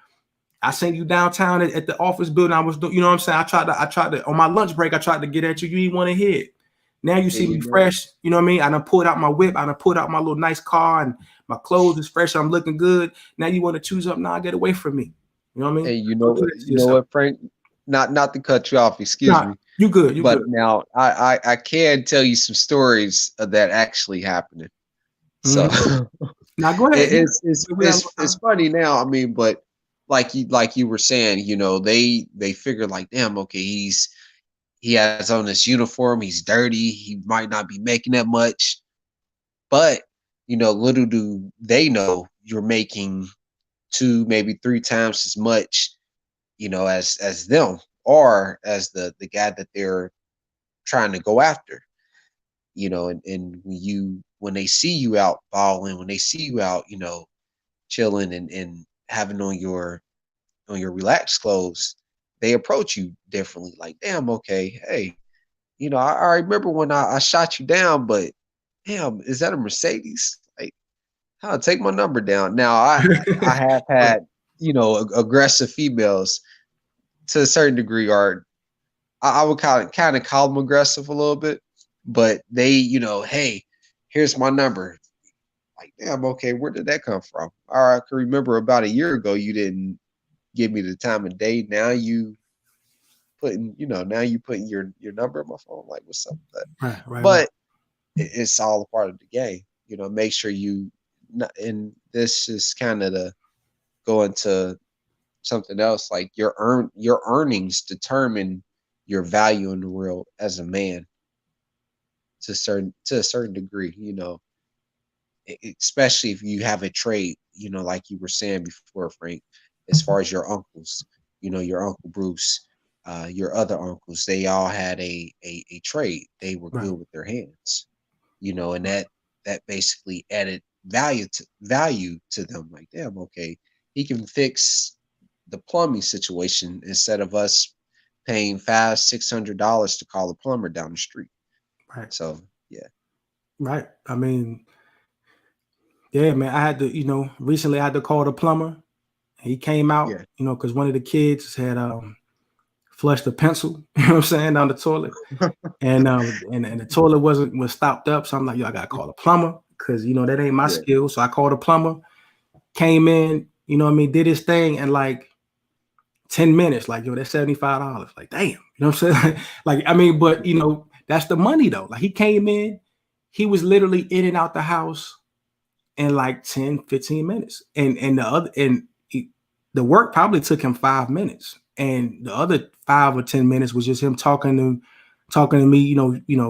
I sent you downtown at the office building. I was doing, you know what I'm saying? I tried to, on my lunch break, I tried to get at you. You didn't want to hear it. Now you see me fresh, you know what I mean? I done pulled out my whip. I done pulled out my little nice car and my clothes is fresh. I'm looking good. Now you want to choose up? Nah, get away from me. You know what I mean? Hey, you know what, Frank? Not to cut you off, excuse me. You good. You but good. Now I can tell you some stories of that actually happening. So now go ahead. It's funny now. I mean, but like you were saying, you know, they figure like, damn, okay, he has on this uniform, he's dirty, he might not be making that much. But, you know, little do they know you're making 2, maybe 3 times as much, you know, as them, or as the guy that they're trying to go after. You know, and when they see you out balling, when they see you out, you know, chilling and having on your relaxed clothes, they approach you differently. Like, damn, okay, hey, you know, I remember when I shot you down, but damn, is that a Mercedes? Like, I'll take my number down. Now I have had, you know, aggressive females to a certain degree, or I would kind of call them aggressive a little bit, but they, you know, hey, here's my number. Like, damn, okay, where did that come from? All right, I can remember about a year ago you didn't give me the time of day. Now you putting your number on my phone. Like, what's up with that? But it's all a part of the game. You know, make sure and this is kind of to go into something else. Like your earnings determine your value in the world as a man to a certain degree, you know, especially if you have a trade, you know, like you were saying before, Frank, as far as your uncles, you know, your Uncle Bruce, your other uncles, they all had a trade. They were good with their hands, you know, and that basically added value to them. Like, damn, okay, he can fix the plumbing situation instead of us paying $500-$600 to call a plumber down the street. Right. So yeah. Right. I mean, yeah, man. I had to, you know, recently I had to call the plumber. He came out, you know, because one of the kids had flushed a pencil, you know what I'm saying, down the toilet. and the toilet was stopped up. So I'm like, yo, I gotta call a plumber because, you know, that ain't my skill. So I called a plumber, came in, you know what I mean, did his thing in like 10 minutes. Like, yo, that's $75. Like, damn, you know what I'm saying? Like, I mean, but you know, that's the money though. Like, he came in, he was literally in and out the house in like 10, 15 minutes. And the work probably took him 5 minutes. And the other 5 or 10 minutes was just him talking talking to me,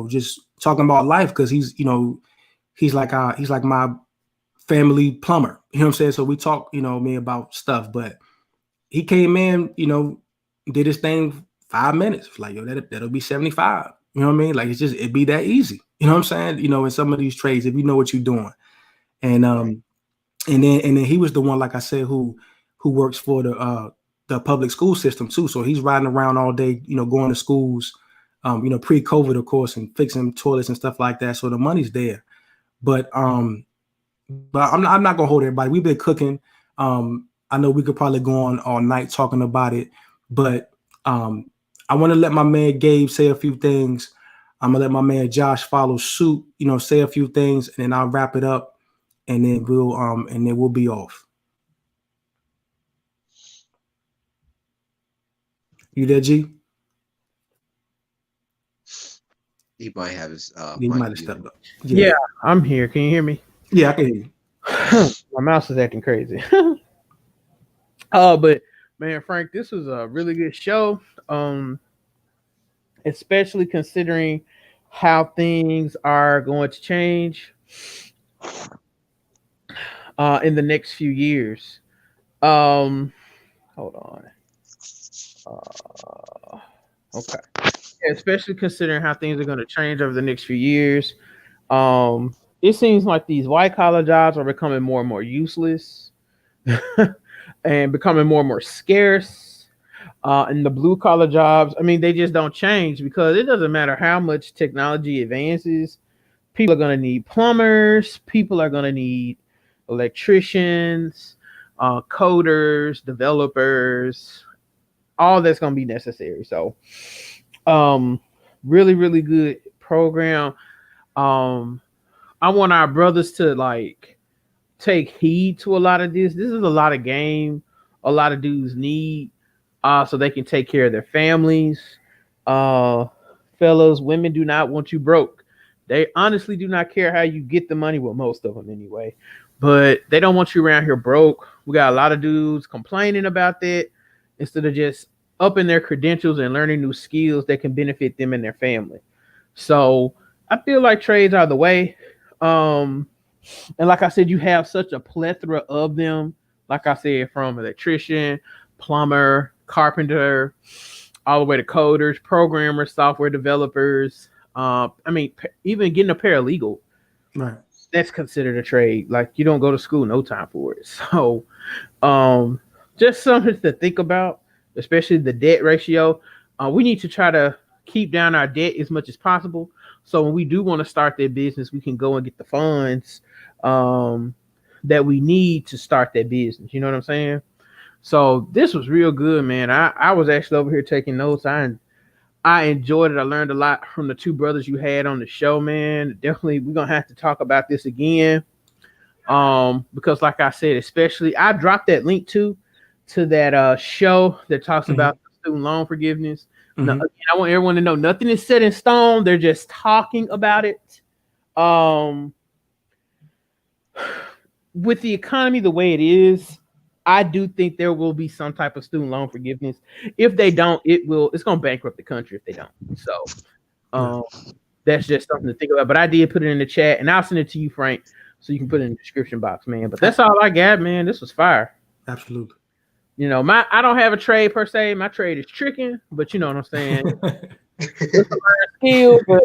just talking about life, because he's like my family plumber. You know what I'm saying? So we talk, me about stuff. But he came in, did his thing 5 minutes. Like, yo, that'll be 75. You know what I mean? Like, it'd be that easy. You know what I'm saying? In some of these trades, if you know what you're doing. And and then he was the one, like I said, who works for the public school system too. So he's riding around all day, going to schools, pre-COVID, of course, and fixing toilets and stuff like that. So the money's there. But I'm not gonna hold everybody. We've been cooking. I know we could probably go on all night talking about it, but I want to let my man Gabe say a few things. I'm gonna let my man Josh follow suit, say a few things, and then I'll wrap it up, and then we'll be off. You there, G? He might have his He mic might have muted. stepped up. Yeah, I'm here. Can you hear me? Yeah, I can hear you. My mouse is acting crazy. But man, Frank, this was a really good show. Especially considering how things are going to change in the next few years. Hold on. Okay. Yeah, especially considering how things are going to change over the next few years. It seems like these white collar jobs are becoming more and more useless and becoming more and more scarce. And the blue collar jobs, I mean, they just don't change, because it doesn't matter how much technology advances. People are going to need plumbers. People are going to need electricians, coders, developers. All that's going to be necessary. So, really, really good program. I want our brothers to like take heed to a lot of this. This is a lot of game a lot of dudes need, so they can take care of their families. Fellas, women do not want you broke. They honestly do not care how you get the money. Well, most of them anyway, but they don't want you around here broke. We got a lot of dudes complaining about that instead of just upping their credentials and learning new skills that can benefit them and their family. So I feel like trades are the way. And like I said, you have such a plethora of them. Like I said, from electrician, plumber, carpenter, all the way to coders, programmers, software developers. I mean, even getting a paralegal, Right. that's considered a trade. Like, you don't go to school, no time for it. So just something to think about, especially the debt ratio. We need to try to keep down our debt as much as possible. So when we do want to start that business, we can go and get the funds that we need to start that business. You know what I'm saying? So this was real good, man. I was actually over here taking notes. I enjoyed it. I learned a lot from the two brothers you had on the show, man. Definitely, we're going to have to talk about this again. Because like I said, especially, I dropped that link to that show that talks about student loan forgiveness. Now, again, I want everyone to know nothing is set in stone. They're just talking about it. With the economy the way it is, I do think there will be some type of student loan forgiveness. If they don't, it's going to bankrupt the country if they don't. So that's just something to think about. But I did put it in the chat, and I'll send it to you, Frank, so you can put it in the description box, man. But that's all I got, man. This was fire. Absolutely. You know, I don't have a trade per se. My trade is tricking, but you know what I'm saying. It's a skill, but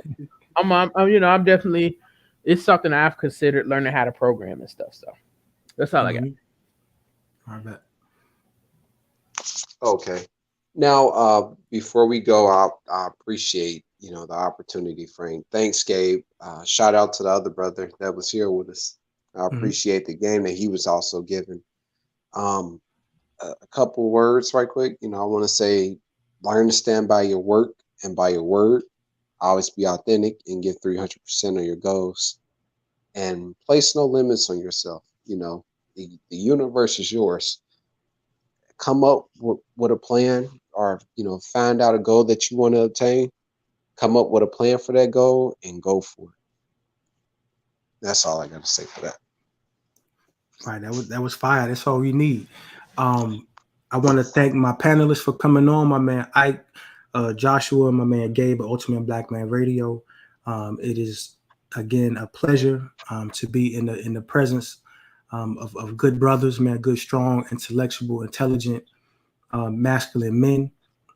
I'm definitely, it's something I've considered learning how to program and stuff. So that's all I got. I bet. Okay. Now, before we go, I appreciate, the opportunity, Frank. Thanks, Gabe. Shout out to the other brother that was here with us. I appreciate the game that he was also given. A couple words right quick. I want to say, learn to stand by your work and by your word. Always be authentic and give 300% of your goals, and place no limits on yourself. The universe is yours. Come up with a plan, or find out a goal that you want to obtain. Come up with a plan for that goal and go for it. That's all I got to say for that. Right, that was fire. That's all we need. I want to thank my panelists for coming on, my man Ike, Joshua, my man Gabe, Ultimate Black Man Radio. It is again a pleasure to be in the presence of good brothers, man, good, strong, intellectual, intelligent, masculine men.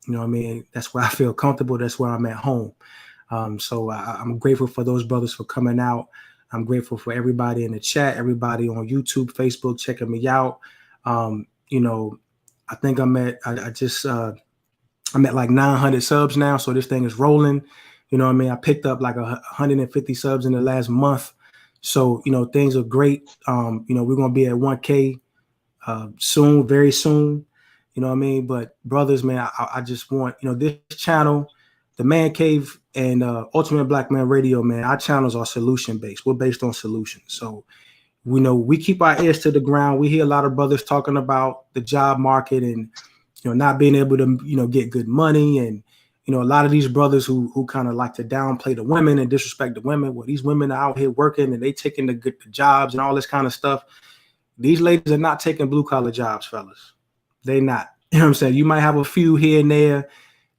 You know what I mean? That's where I feel comfortable. That's where I'm at home. So I'm grateful for those brothers for coming out. I'm grateful for everybody in the chat, everybody on YouTube, Facebook, checking me out. You know, I think I'm at like 900 subs now. So this thing is rolling. You know what I mean? I picked up like 150 subs in the last month. So, you know, things are great. You know, we're going to be at 1K soon, very soon. You know what I mean? But brothers, man, I just want, you know, this channel, the Man Cave and Ultimate Black Man Radio, man, our channels are solution based. We're based on solutions. So, we know we keep our ears to the ground. We hear a lot of brothers talking about the job market and, you know, not being able to, you know, get good money. And, you know, a lot of these brothers who kind of like to downplay the women and disrespect the women. Well, these women are out here working and they taking the good jobs and all this kind of stuff. These ladies are not taking blue collar jobs, fellas. They not. You know what I'm saying? You might have a few here and there,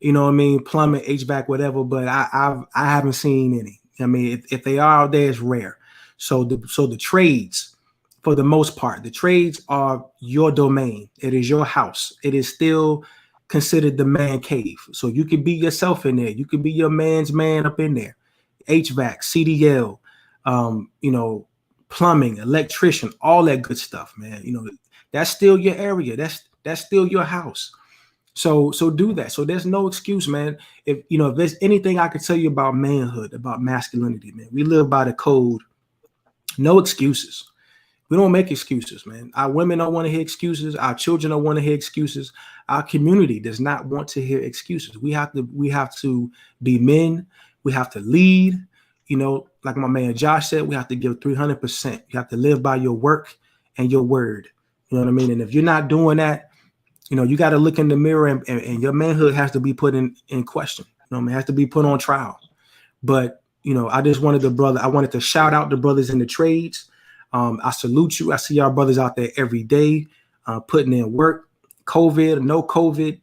you know what I mean, plumbing, HVAC, whatever, but I haven't seen any. I mean, if they are out there, it's rare. So the trades, for the most part, the trades are your domain. It is your house. It is still considered the man cave. So you can be yourself in there. You can be your man's man up in there. HVAC, CDL, you know, plumbing, electrician, all that good stuff, man. You know, that's still your area. That's still your house. So do that. So there's no excuse, man. If you know, if there's anything I could tell you about manhood, about masculinity, man, we live by the code. No excuses. We don't make excuses, man. Our women don't want to hear excuses. Our children don't want to hear excuses. Our community does not want to hear excuses. We have to be men. We have to lead. You know, like my man Josh said, we have to give 300%. You have to live by your work and your word. You know what I mean? And if you're not doing that, you know, you got to look in the mirror and your manhood has to be put in question. You know what I mean? It has to be put on trial. But, you know, I wanted to shout out the brothers in the trades. I salute you. I see our brothers out there every day putting in work, COVID, no COVID,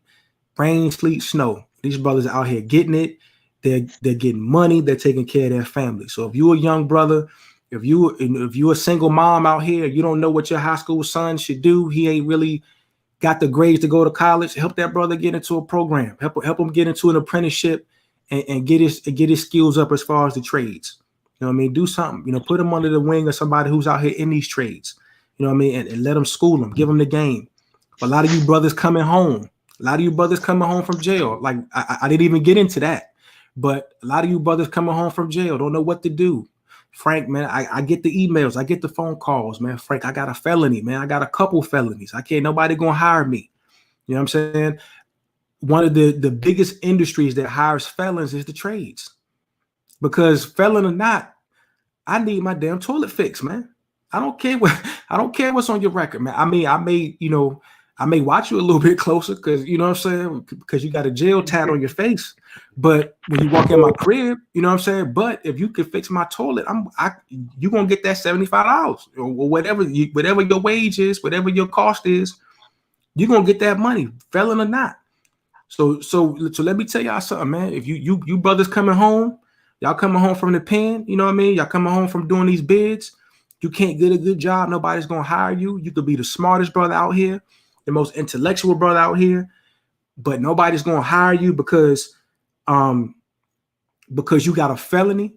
rain, sleet, snow. These brothers are out here getting it. They're getting money. They're taking care of their family. So if you're a young brother, if you're a single mom out here, you don't know what your high school son should do. He ain't really got the grades to go to college. Help that brother get into a program. Help him get into an apprenticeship and get his skills up as far as the trades. You know what I mean? Do something. You know, put him under the wing of somebody who's out here in these trades. You know what I mean? And let them school them. Give them the game. A lot of you brothers coming home. A lot of you brothers coming home from jail. Like I didn't even get into that. But a lot of you brothers coming home from jail don't know what to do. Frank, man, I get the emails. I get the phone calls, man. Frank, I got a felony, man. I got a couple felonies. Nobody gonna hire me. You know what I'm saying? One of the biggest industries that hires felons is the trades. Because felon or not, I need my damn toilet fixed, man. I don't care what's on your record, man. I mean, I may watch you a little bit closer because you know what I'm saying, because you got a jail tat on your face. But when you walk in my crib, you know what I'm saying. But if you could fix my toilet, you're gonna get that $75 or whatever your wage is, whatever your cost is, you're gonna get that money, felon or not. So let me tell y'all something, man. If you brothers coming home, y'all coming home from the pen, you know what I mean? Y'all coming home from doing these bids, you can't get a good job. Nobody's gonna hire you. You could be the smartest brother out here, the most intellectual brother out here, but nobody's gonna hire you because you got a felony.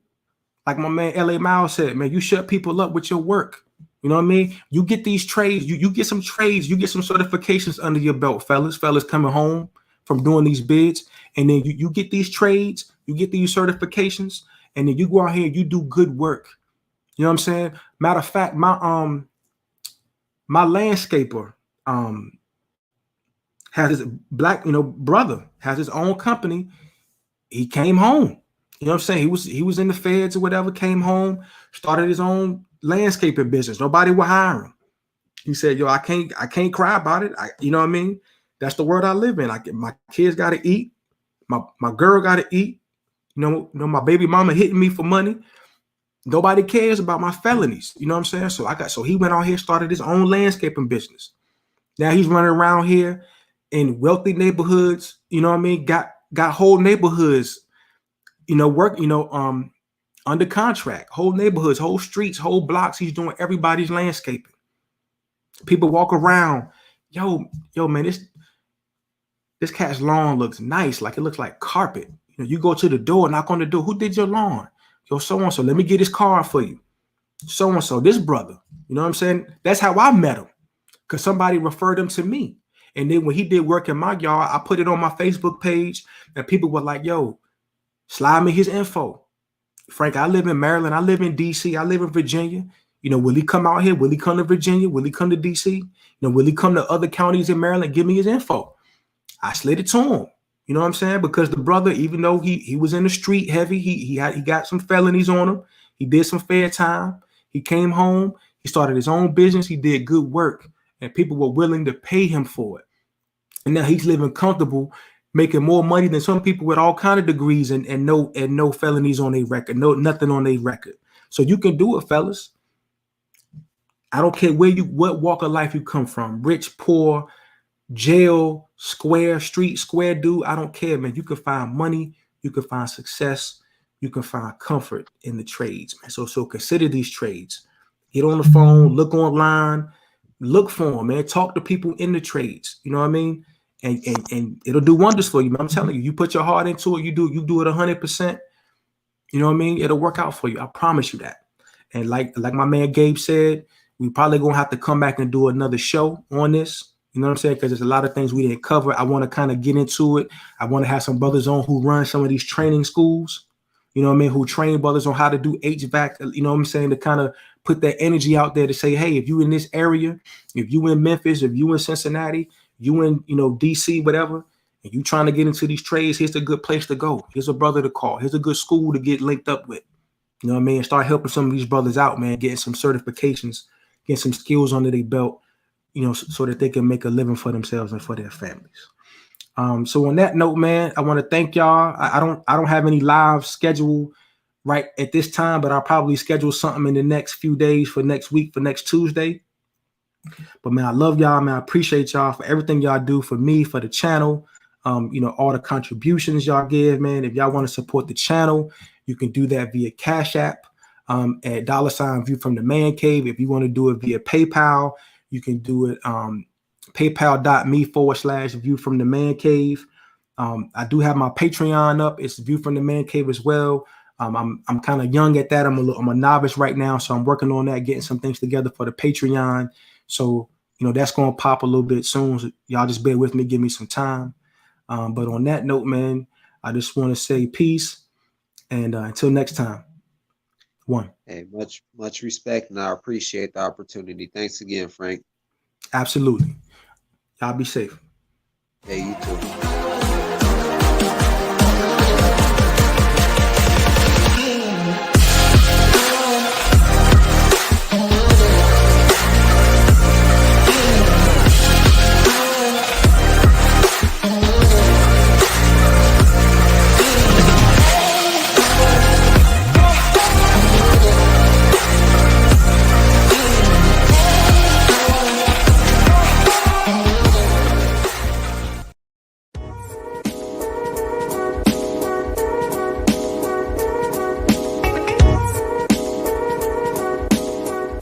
Like my man LA Miles said, man, you shut people up with your work. You know what I mean? You get these trades, you get some trades, you get some certifications under your belt, fellas coming home from doing these bids, and then you get these trades, you get these certifications, and then you go out here and you do good work. You know what I'm saying? Matter of fact, my landscaper has his black, brother, has his own company. He came home. You know what I'm saying? He was in the feds or whatever, came home, started his own landscaping business. Nobody would hire him. He said, yo, I can't cry about it. You know what I mean? That's the world I live in. My kids got to eat. My girl got to eat. You know, my baby mama hitting me for money. Nobody cares about my felonies. You know what I'm saying? So he went out here, started his own landscaping business. Now he's running around here in wealthy neighborhoods. You know what I mean? Got got whole neighborhoods, under contract, whole neighborhoods, whole streets, whole blocks. He's doing everybody's landscaping. People walk around, yo, man, this cat's lawn looks nice. Like it looks like carpet. You go to the door, knock on the door. Who did your lawn? Yo, so-and-so. Let me get his card for you. So-and-so, this brother. You know what I'm saying? That's how I met him, because somebody referred him to me. And then when he did work in my yard, I put it on my Facebook page, and people were like, yo, slide me his info. Frank, I live in Maryland. I live in DC. I live in Virginia. Will he come out here? Will he come to Virginia? Will he come to DC? Will he come to other counties in Maryland? Give me his info. I slid it to him. You know what I'm saying? Because the brother, even though he was in the street heavy, he got some felonies on him. He did some fair time. He came home. He started his own business. He did good work, and people were willing to pay him for it. And now he's living comfortable, making more money than some people with all kind of degrees and no felonies on their record, nothing on their record. So you can do it, fellas. I don't care what walk of life you come from, rich, poor, jail, square, street, square dude. I don't care, man. You can find money, you can find success, you can find comfort in the trades, man. So consider these trades. Get on the phone, look online, look for them, man. Talk to people in the trades. You know what I mean? And it'll do wonders for you, man. I'm telling you, you put your heart into it, you do it 100%. You know what I mean? It'll work out for you. I promise you that. And like my man Gabe said, we probably gonna have to come back and do another show on this. You know what I'm saying? Because there's a lot of things we didn't cover. I want to kind of get into it. I want to have some brothers on who run some of these training schools, you know what I mean, who train brothers on how to do HVAC, you know what I'm saying, to kind of put that energy out there to say, hey, if you in this area, if you in Memphis, if you in Cincinnati, you in, DC, whatever, and you trying to get into these trades, here's a good place to go. Here's a brother to call. Here's a good school to get linked up with. You know what I mean? Start helping some of these brothers out, man, getting some certifications, getting some skills under their belt, so that they can make a living for themselves and for their families. So on that note, man, I want to thank y'all. I don't have any live schedule right at this time, but I'll probably schedule something in the next few days for next week, for next Tuesday. But man, I love y'all, man. I appreciate y'all for everything y'all do for me, for the channel. All the contributions y'all give, man. If y'all want to support the channel, you can do that via Cash App at $ View from the Man Cave. If you want to do it via PayPal, you can do it paypal.me/View from the Man Cave. I do have my Patreon up. It's View from the Man Cave as well. I'm kind of young at that. I'm a novice right now, so I'm working on that, getting some things together for the Patreon. So that's going to pop a little bit soon. So y'all just bear with me, give me some time. But on that note, man, I just want to say peace, and until next time. One. Hey, much respect, and I appreciate the opportunity. Thanks again, Frank. Absolutely. Y'all be safe. Hey, you too.